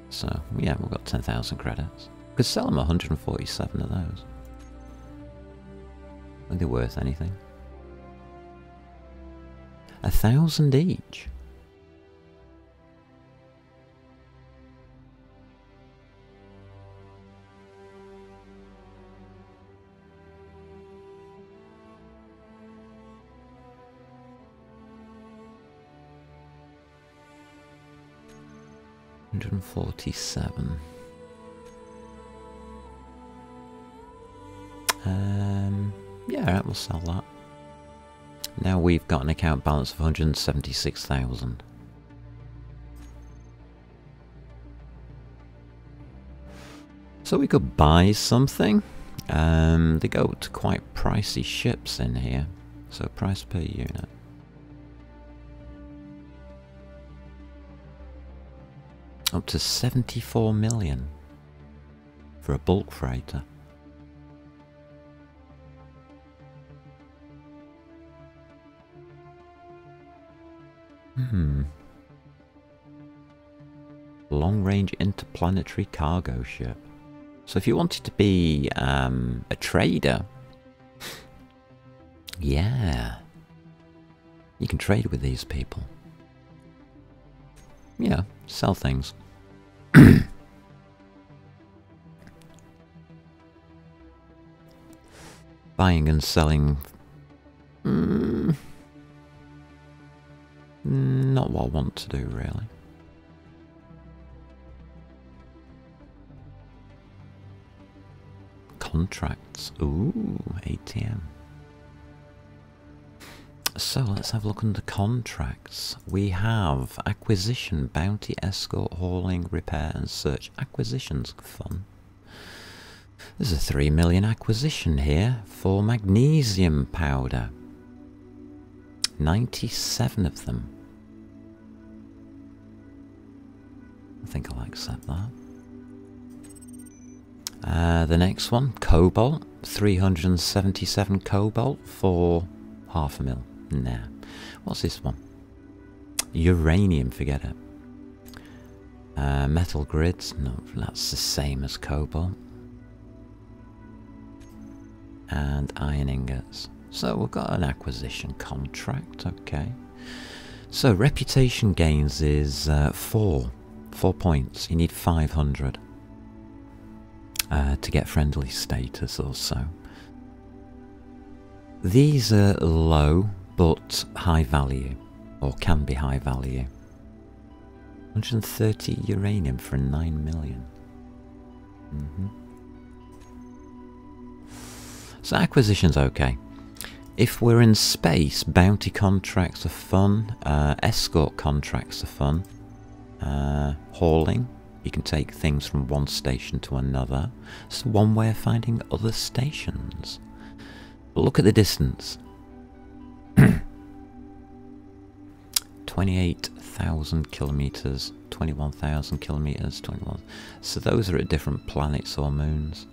So, yeah, we've got 10,000 credits. Could sell them 147 of those. Are they worth anything? 1,000 each. $147. Yeah, we'll sell that. Now we've got an account balance of 176,000. So we could buy something. They go to quite pricey ships in here. So price per unit. Up to 74 million for a bulk freighter. Long-range interplanetary cargo ship. So if you wanted to be a trader, yeah, you can trade with these people. You know, sell things. Buying and selling. Not what I want to do, really. Contracts. Ooh, ATM. So let's have a look under contracts. We have acquisition, bounty, escort, hauling, repair and search. Acquisitions, fun. There's a 3 million acquisition here for magnesium powder. 97 of them. I think I'll accept that. The next one, cobalt. 377 cobalt for 500,000. Nah. What's this one? Uranium, forget it. Metal grids, no, that's the same as cobalt. And iron ingots. So we've got an acquisition contract, okay. So reputation gains is 4 points. You need 500 to get friendly status or so. These are low but high value, or can be high value. 130 uranium for 9 million. So acquisition's okay. If we're in space, bounty contracts are fun, escort contracts are fun, hauling, you can take things from one station to another. It's one way of finding other stations. But look at the distance. 28,000 kilometers, 21,000 kilometers, 21. So those are at different planets or moons.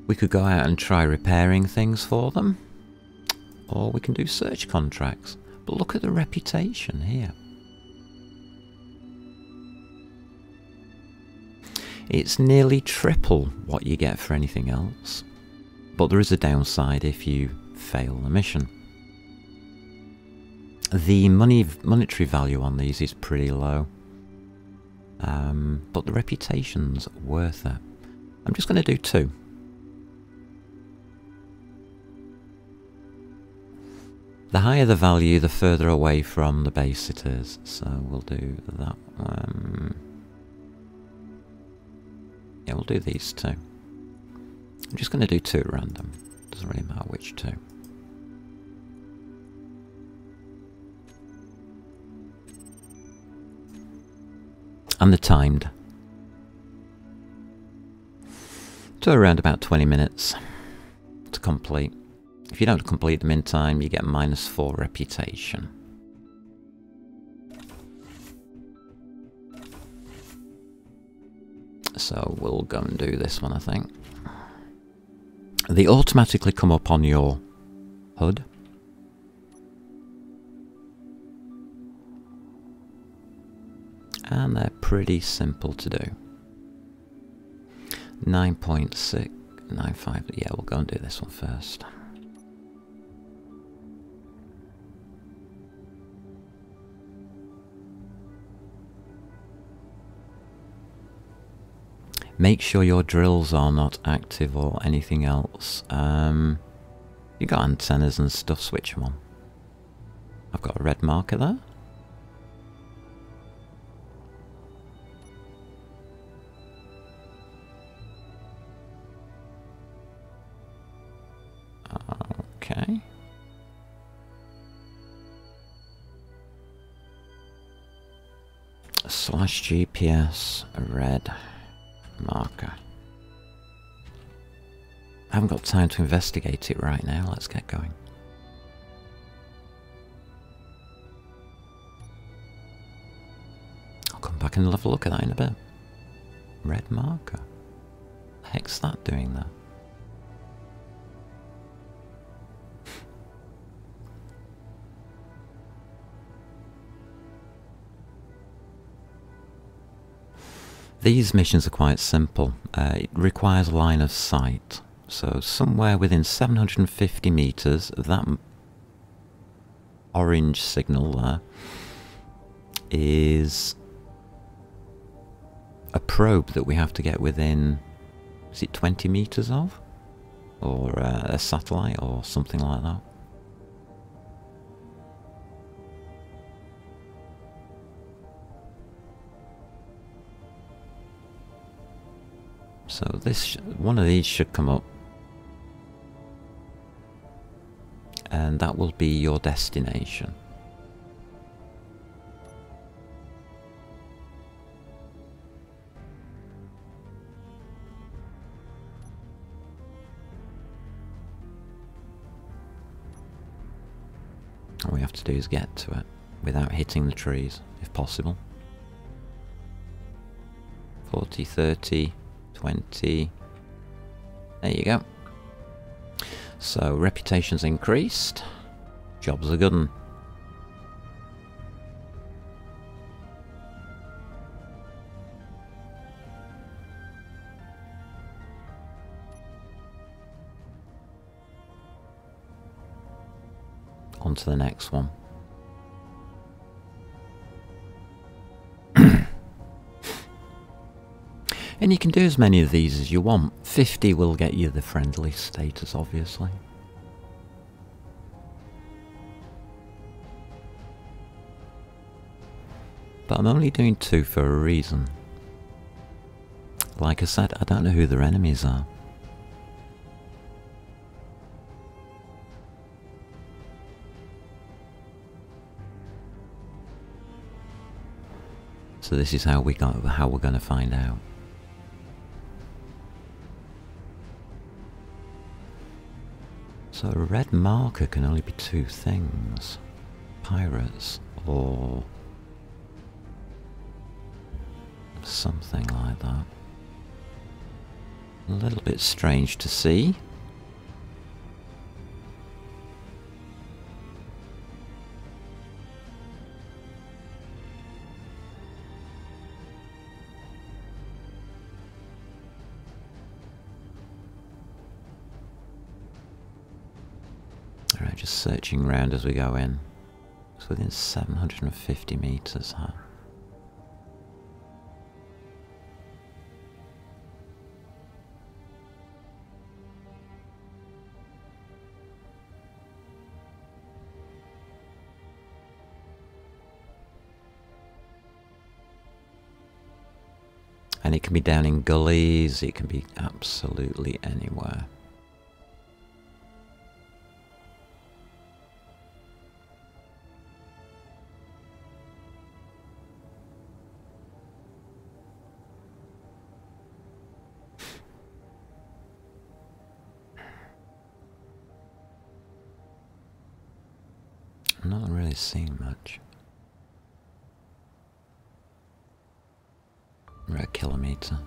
We could go out and try repairing things for them, or we can do search contracts. But look at the reputation here. It's nearly triple what you get for anything else, but there is a downside if you fail the mission. The monetary value on these is pretty low, but the reputation's worth it. I'm just going to do 2. The higher the value, the further away from the base it is. So we'll do that one. Yeah, we'll do these 2. I'm just going to do 2 at random. Doesn't really matter which 2. And they're timed. To around about 20 minutes to complete. If you don't complete them in time, you get -4 reputation. So we'll go and do this one, I think. They automatically come up on your HUD. And they're pretty simple to do. 9.695. Yeah, we'll go and do this one first. Make sure your drills are not active or anything else. You got antennas and stuff, switch them on. I've got a red marker there. Okay. /GPS, a red marker. I haven't got time to investigate it right now. Let's get going. I'll come back and have a look at that in a bit. Red marker. What the heck's that doing there? These missions are quite simple. It requires line of sight. So somewhere within 750 meters of that orange signal there is a probe that we have to get within, is it 20 meters of? Or a satellite or something like that. So this, one of these should come up, and that will be your destination. All we have to do is get to it without hitting the trees, if possible. 40, 30, 20. There you go. So reputation's increased. Job's a good one. On to the next one. And you can do as many of these as you want. 50 will get you the friendly status, obviously. But I'm only doing 2 for a reason. Like I said, I don't know who their enemies are. So this is how we're going to find out. So a red marker can only be 2 things. Pirates or something like that. A little bit strange to see. Alright, just searching around as we go in. It's within 750 meters, huh? And it can be down in gullies, it can be absolutely anywhere. I'm not really seeing much. We're a kilometre.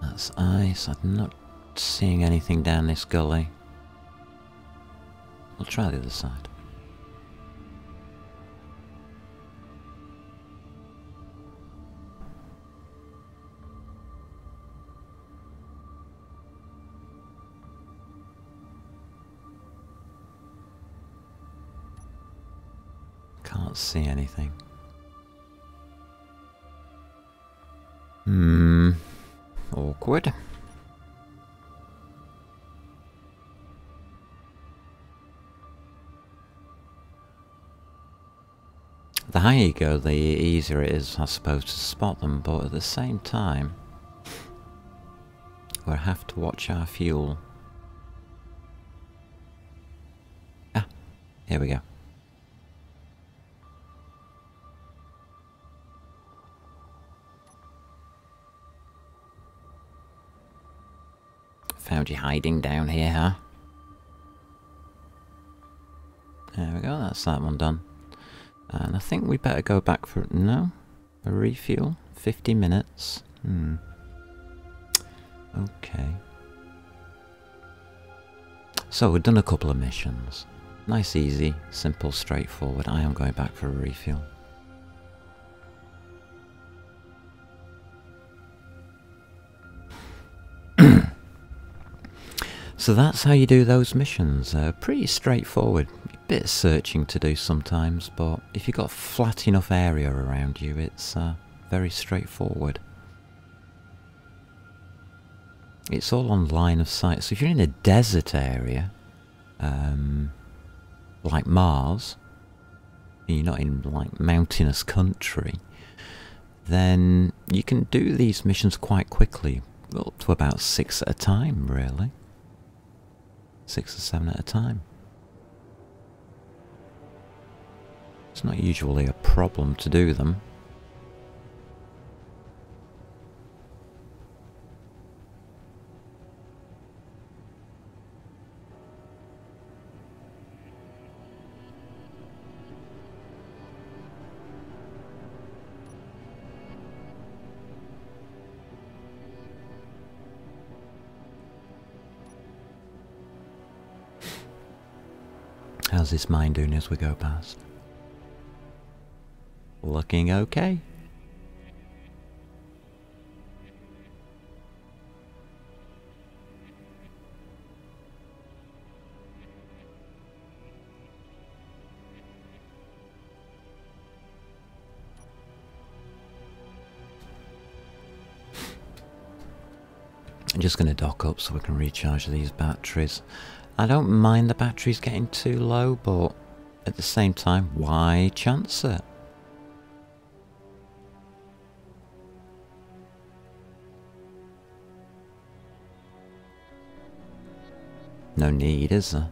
That's ice. I'm not seeing anything down this gully. We'll try the other side. Can't see anything. Awkward. The higher you go, the easier it is, I suppose, to spot them, but at the same time, we'll have to watch our fuel. Ah, here we go. Found you hiding down here, huh? There we go, that's that one done. And I think we better go back for... no? A refuel? 50 minutes? Okay. So we've done a couple of missions. Nice, easy, simple, straightforward. I am going back for a refuel. So that's how you do those missions. Pretty straightforward. A bit of searching to do sometimes, but if you've got a flat enough area around you, it's very straightforward. It's all on line of sight, so if you're in a desert area, like Mars, and you're not in like mountainous country, then you can do these missions quite quickly, up to about 6 at a time, really. 6 or 7 at a time. It's not usually a problem to do them. How's this mine doing as we go past? Looking okay. I'm just going to dock up so we can recharge these batteries. I don't mind the batteries getting too low, but at the same time, why chance it? No need, is there?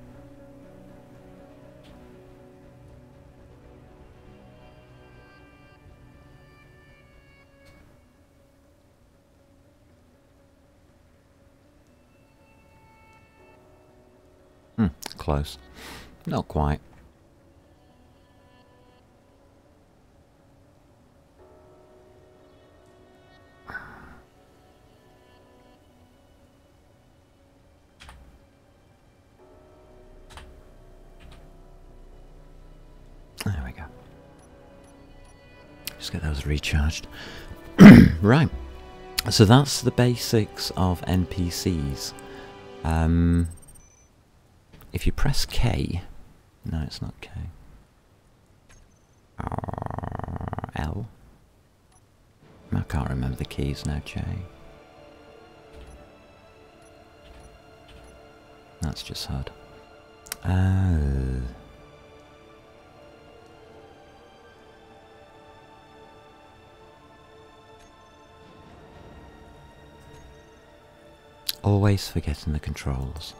Close. Not quite. There we go. Just get those recharged. Right. So that's the basics of NPCs. If you press K... No, it's not K. L? I can't remember the keys now, J. That's just HUD. Always forgetting the controls.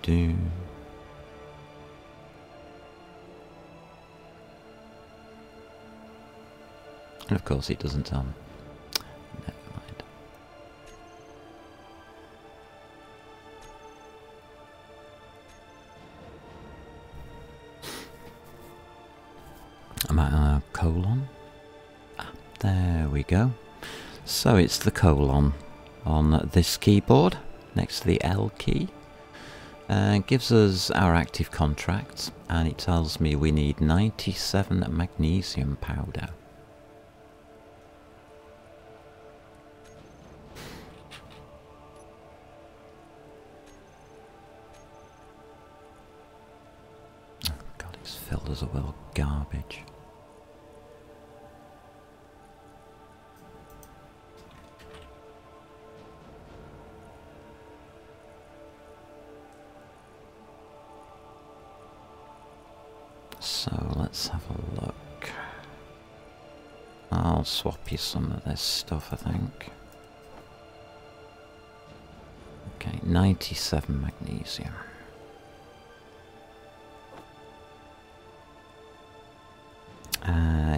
Do. And of course it doesn't never mind. I'm at a colon. There we go. So it's the colon on this keyboard next to the L key. It gives us our active contracts, and it tells me we need 97 magnesium powder. Oh God, it's filled as a well of garbage. So let's have a look. I'll swap you some of this stuff, I think. Okay, 97 magnesium.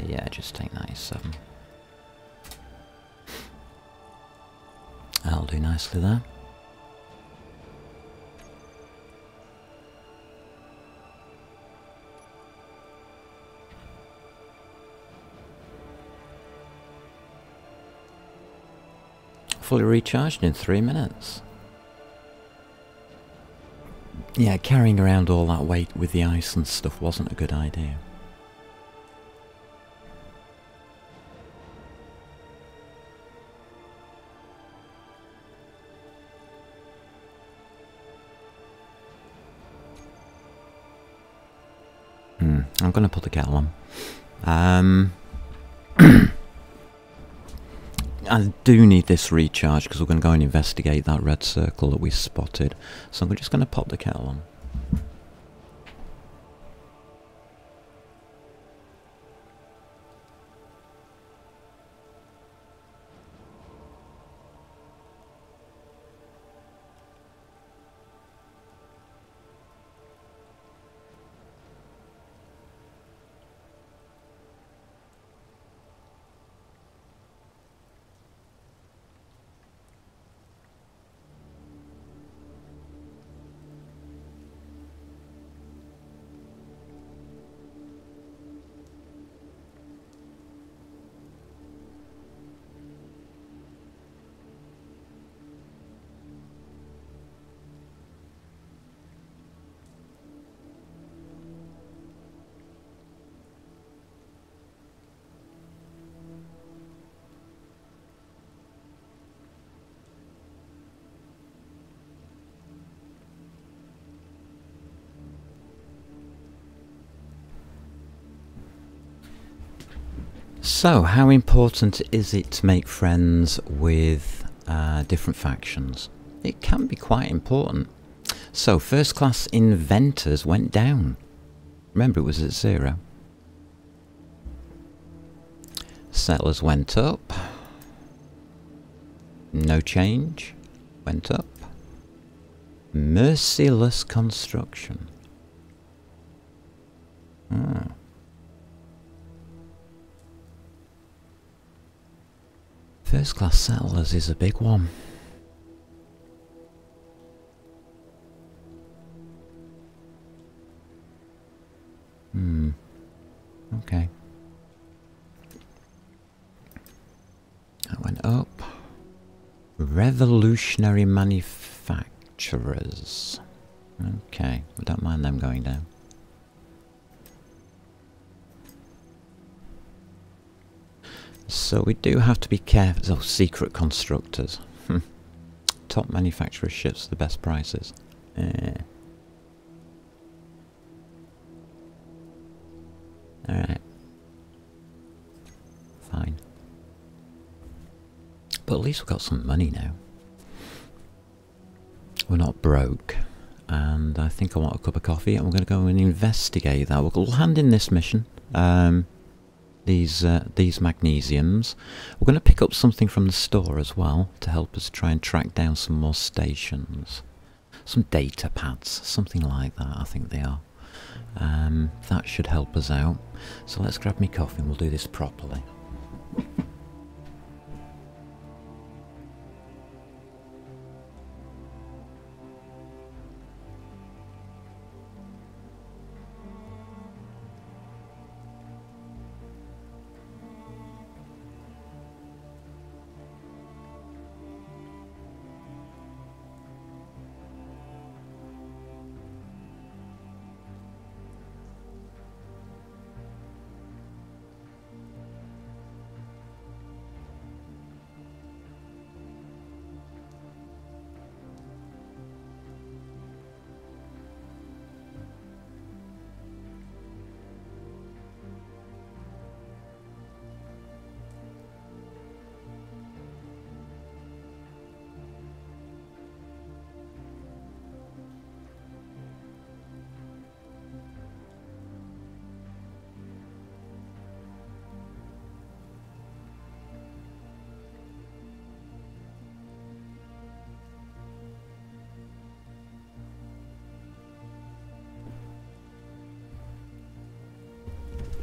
Yeah, just take 97. That'll do nicely there. Fully recharged in 3 minutes. Yeah, carrying around all that weight with the ice and stuff wasn't a good idea. I'm going to put the kettle on. I do need this recharge because we're going to go and investigate that red circle that we spotted. So I'm just going to pop the kettle on. So, how important is it to make friends with different factions? It can be quite important. So, first class inventors went down. Remember, it was at 0. Settlers went up. No change. Went up. Merciless construction. Ah. First class settlers is a big one. Okay. That went up. Revolutionary manufacturers. Okay, we don't mind them going down. So we do have to be careful. Oh, secret constructors. Top manufacturer ships the best prices. Alright. Fine. But at least we've got some money now. We're not broke. And I think I want a cup of coffee, and we're going to go and investigate that. We'll hand in this mission. These magnesiums. We're going to pick up something from the store as well to help us try and track down some more stations. Some data pads, something like that, I think they are. That should help us out. So let's grab me coffee and we'll do this properly.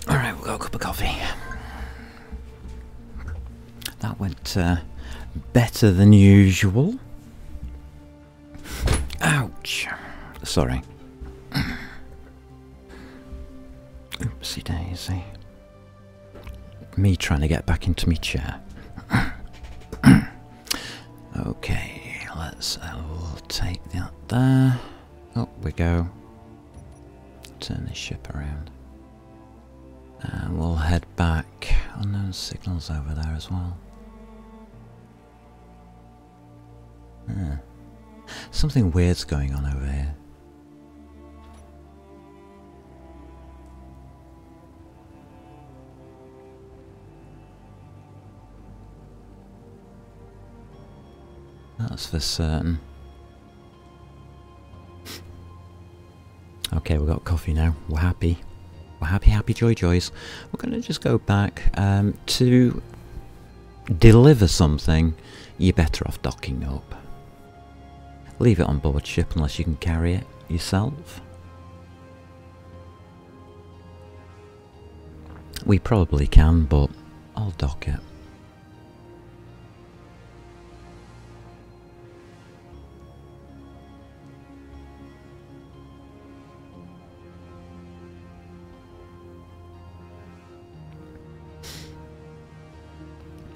Alright, we'll go a cup of coffee. That went better than usual. Ouch. Sorry. Oopsie daisy. Me trying to get back into my chair. Okay, let's we'll take that there. Up we go. Turn this ship around. And we'll head back. Unknown signals over there as well. Something weird's going on over here. That's for certain. Okay, we've got coffee now. We're happy. We're happy, happy, joy, joys. We're going to just go back to deliver something. You're better off docking up. Leave it on board ship unless you can carry it yourself. We probably can, but I'll dock it.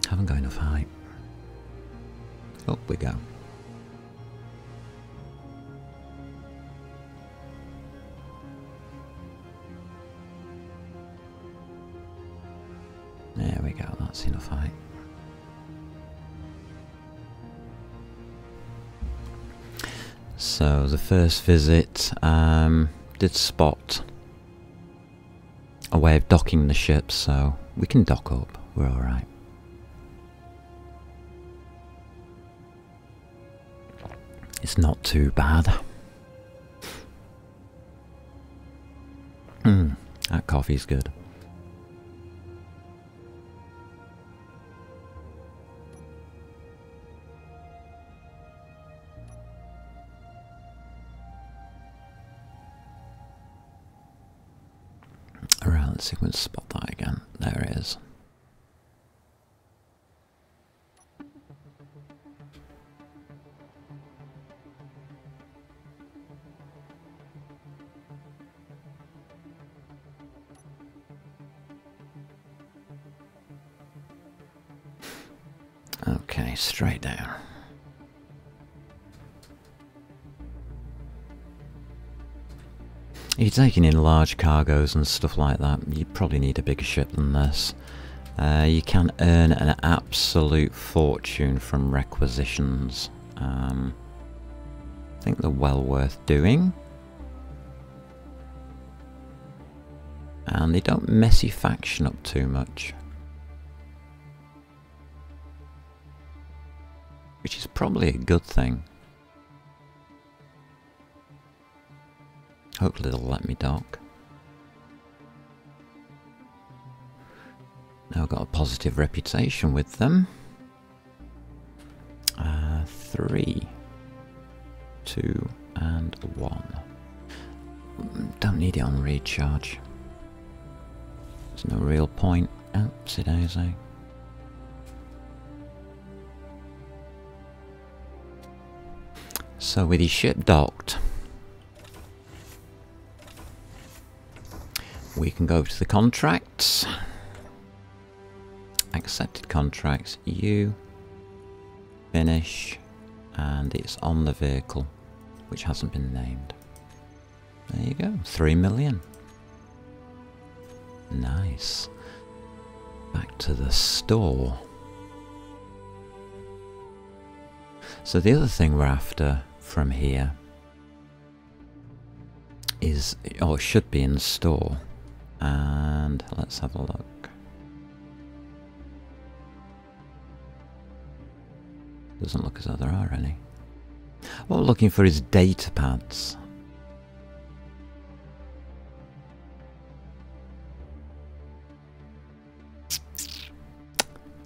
Haven't got enough height. Up we go. There we go, that's enough height. So the first visit did spot a way of docking the ship, so we can dock up, we're alright. It's not too bad. That coffee's good. Alright, let's see if we can spot that again. There it is. Okay, straight down. If you're taking in large cargoes and stuff like that, you probably need a bigger ship than this. You can earn an absolute fortune from requisitions. I think they're well worth doing. And they don't mess your faction up too much. Which is probably a good thing. Hopefully they'll let me dock. Now I've got a positive reputation with them. 3, 2, and 1. Don't need it on recharge. There's no real point. Oopsie daisy. So with his ship docked, we can go to the contracts. Accepted contracts. You finish, and it's on the vehicle, which hasn't been named. There you go. 3 million. Nice. Back to the store. So the other thing we're after from here is, or it should be in the store. And let's have a look. Doesn't look as though there are any. What we're looking for is data pads.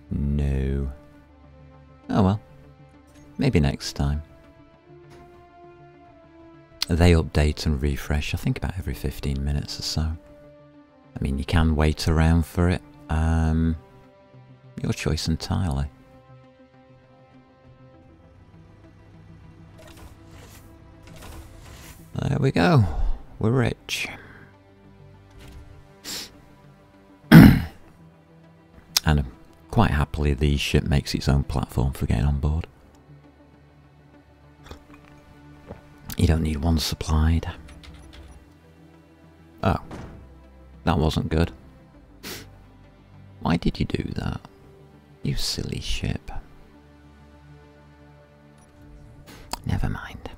No. Oh well. Maybe next time. They update and refresh, I think, about every 15 minutes or so. I mean, you can wait around for it. Your choice entirely. There we go. We're rich. And quite happily, the ship makes its own platform for getting on board. You don't need one supplied. Oh. That wasn't good. Why did you do that? You silly ship. Never mind.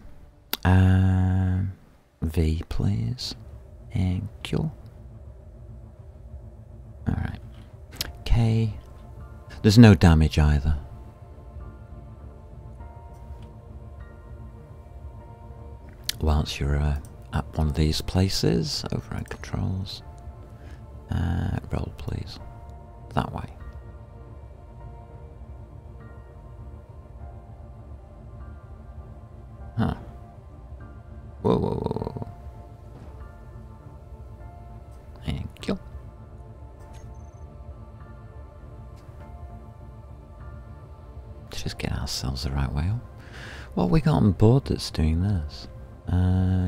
V, please. Thank you. Alright. K. There's no damage either. whilst you're at one of these places. Override controls. Roll, please. That way. Huh. Whoa, whoa, whoa, whoa. Thank you. Let's just get ourselves the right way up. What have we got on board that's doing this?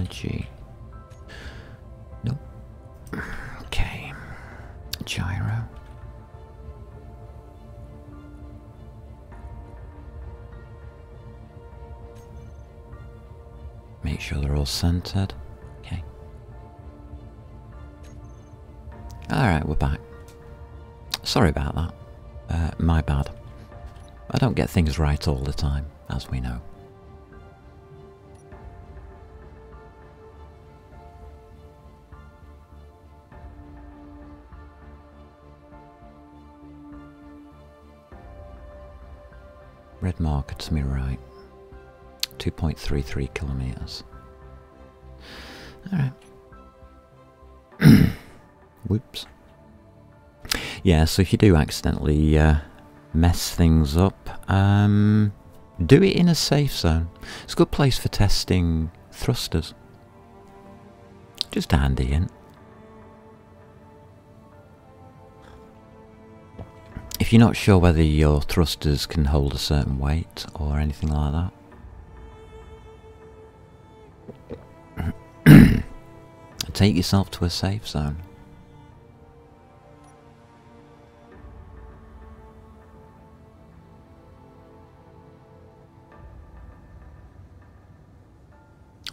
G. Nope. Okay. Gyro. Make sure they're all centered. Okay. Alright, we're back. Sorry about that. My bad. I don't get things right all the time, as we know. Red marker to me right. 2.33 kilometers. Alright. Whoops. Yeah, so if you do accidentally mess things up, do it in a safe zone. It's a good place for testing thrusters. Just a handy hint. If you're not sure whether your thrusters can hold a certain weight or anything like that, take yourself to a safe zone.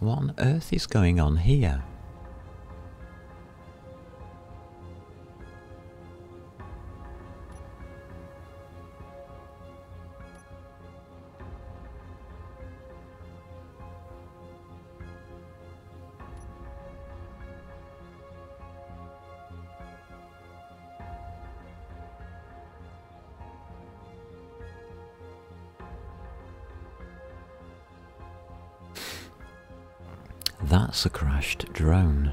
What on earth is going on here? That's a crashed drone.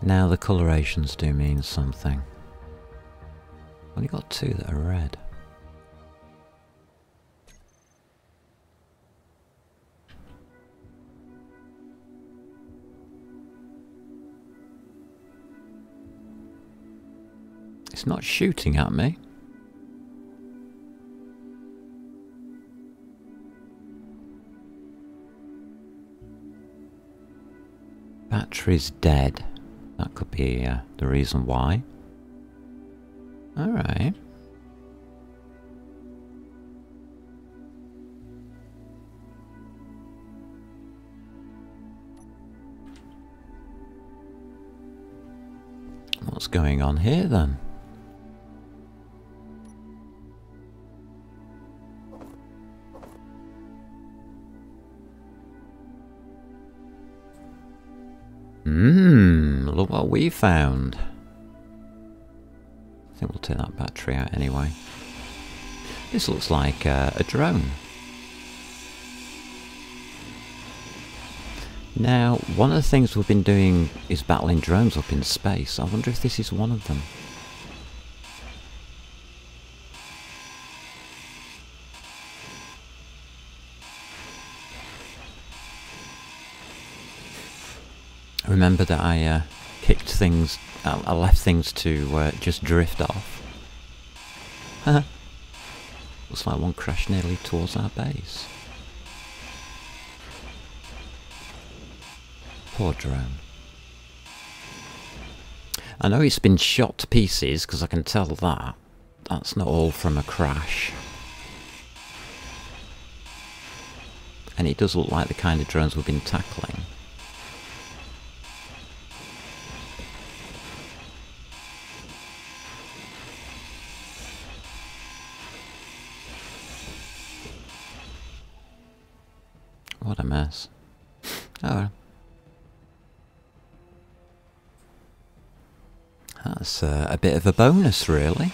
Now the colorations do mean something. Only got two that are red. It's not shooting at me. Battery's dead. That could be the reason why. Alright. What's going on here then? Look what we found. I think we'll take that battery out anyway. This looks like a drone. Now, one of the things we've been doing is battling drones up in space. I wonder if this is one of them. Remember that I kicked things, I left things to just drift off. Looks like one crashed nearly towards our base. Poor drone. I know it's been shot to pieces because I can tell that. That's not all from a crash. And it does look like the kind of drones we've been tackling. What a mess. Oh well. That's a bit of a bonus, really.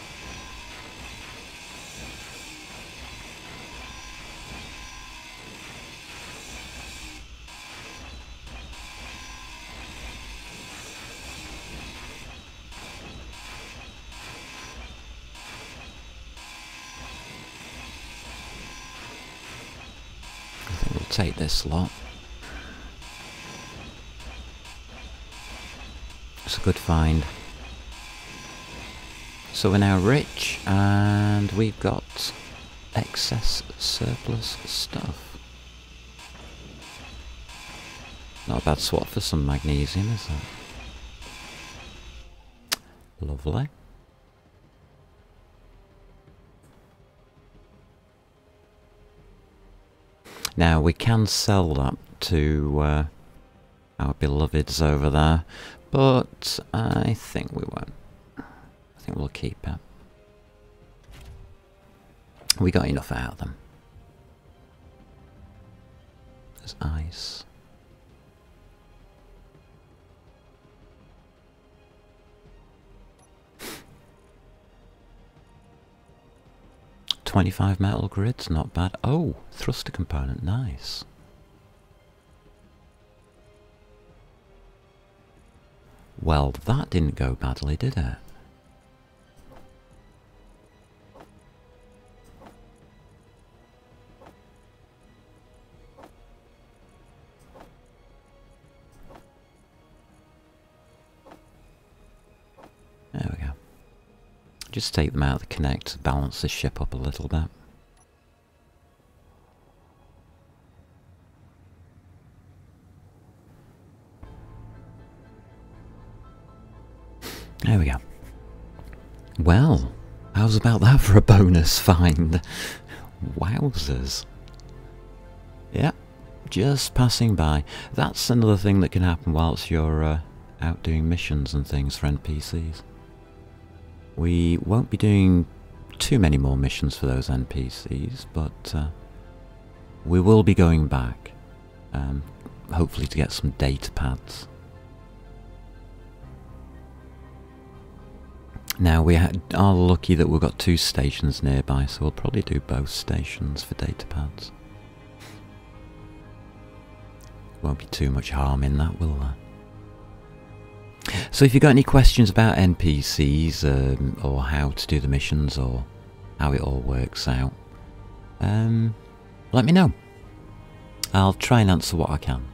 take this lot. It's a good find. So we're now rich, and we've got excess surplus stuff. Not a bad swap for some magnesium, is it? Lovely. Now we can sell that to our beloveds over there, but I think we won't. I think we'll keep it. We got enough out of them. There's ice. $25 metal grids, not bad. Oh, thruster component, nice. Well, that didn't go badly, did it? There we go. Just take them out of the connect to balance the ship up a little bit. There we go. Well, how's about that for a bonus find? Wowzers. Yeah, just passing by. That's another thing that can happen whilst you're out doing missions and things for NPCs. We won't be doing too many more missions for those NPCs, but we will be going back, hopefully to get some data pads. Now we are lucky that we've got 2 stations nearby, so we'll probably do both stations for data pads. Won't be too much harm in that, will there? So if you've got any questions about NPCs, or how to do the missions, or how it all works out, let me know. I'll try and answer what I can.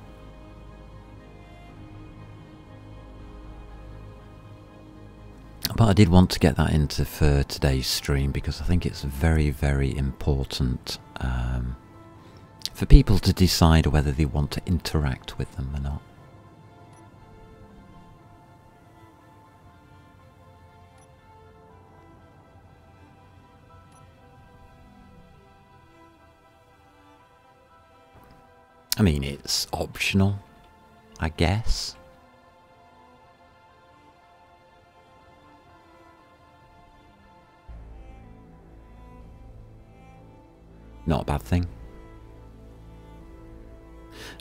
But I did want to get that into for today's stream because I think it's very, very important for people to decide whether they want to interact with them or not. I mean, it's optional, I guess. Not a bad thing.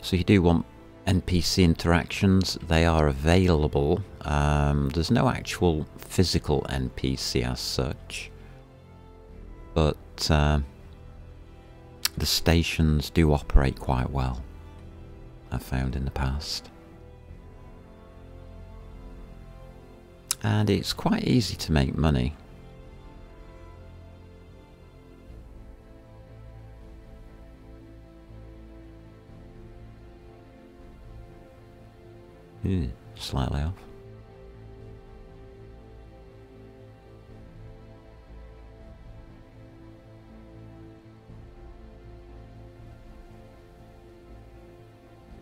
So you do want NPC interactions, they are available. There's no actual physical NPC as such, but the stations do operate quite well, I've found in the past. And it's quite easy to make money. Slightly off.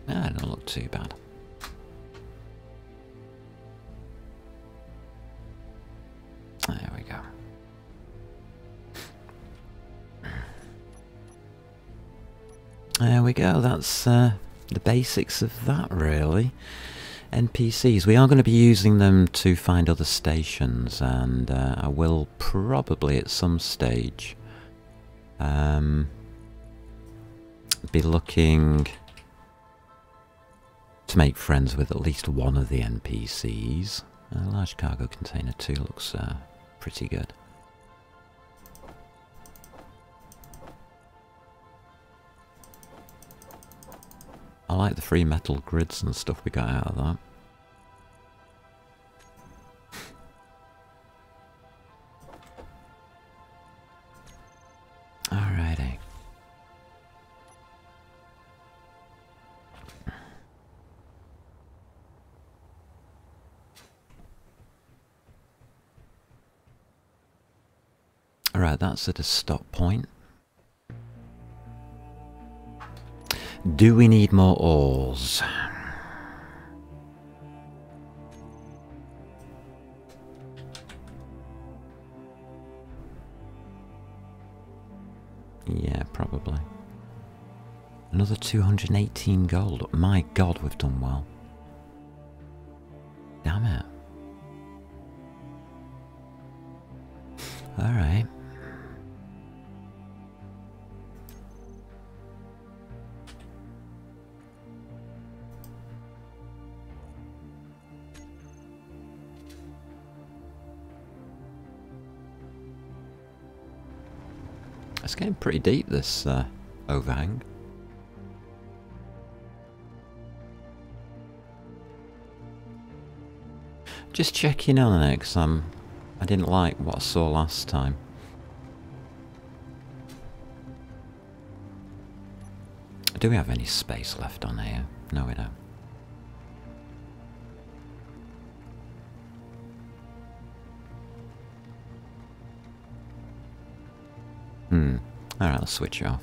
That don't look too bad. There we go. There we go, that's the basics of that really. NPCs, we are going to be using them to find other stations, and I will probably at some stage be looking to make friends with at least one of the NPCs. A large cargo container too looks pretty good. I like the free metal grids and stuff we got out of that. Alrighty. Alright, that's at a stop point. Do we need more ores? Yeah, probably. Another 218 gold. My god, we've done well. Damn it. Alright. It's getting pretty deep, this overhang. Just checking on it, because I didn't like what I saw last time. Do we have any space left on here? No, we don't. Alright, let's switch it off.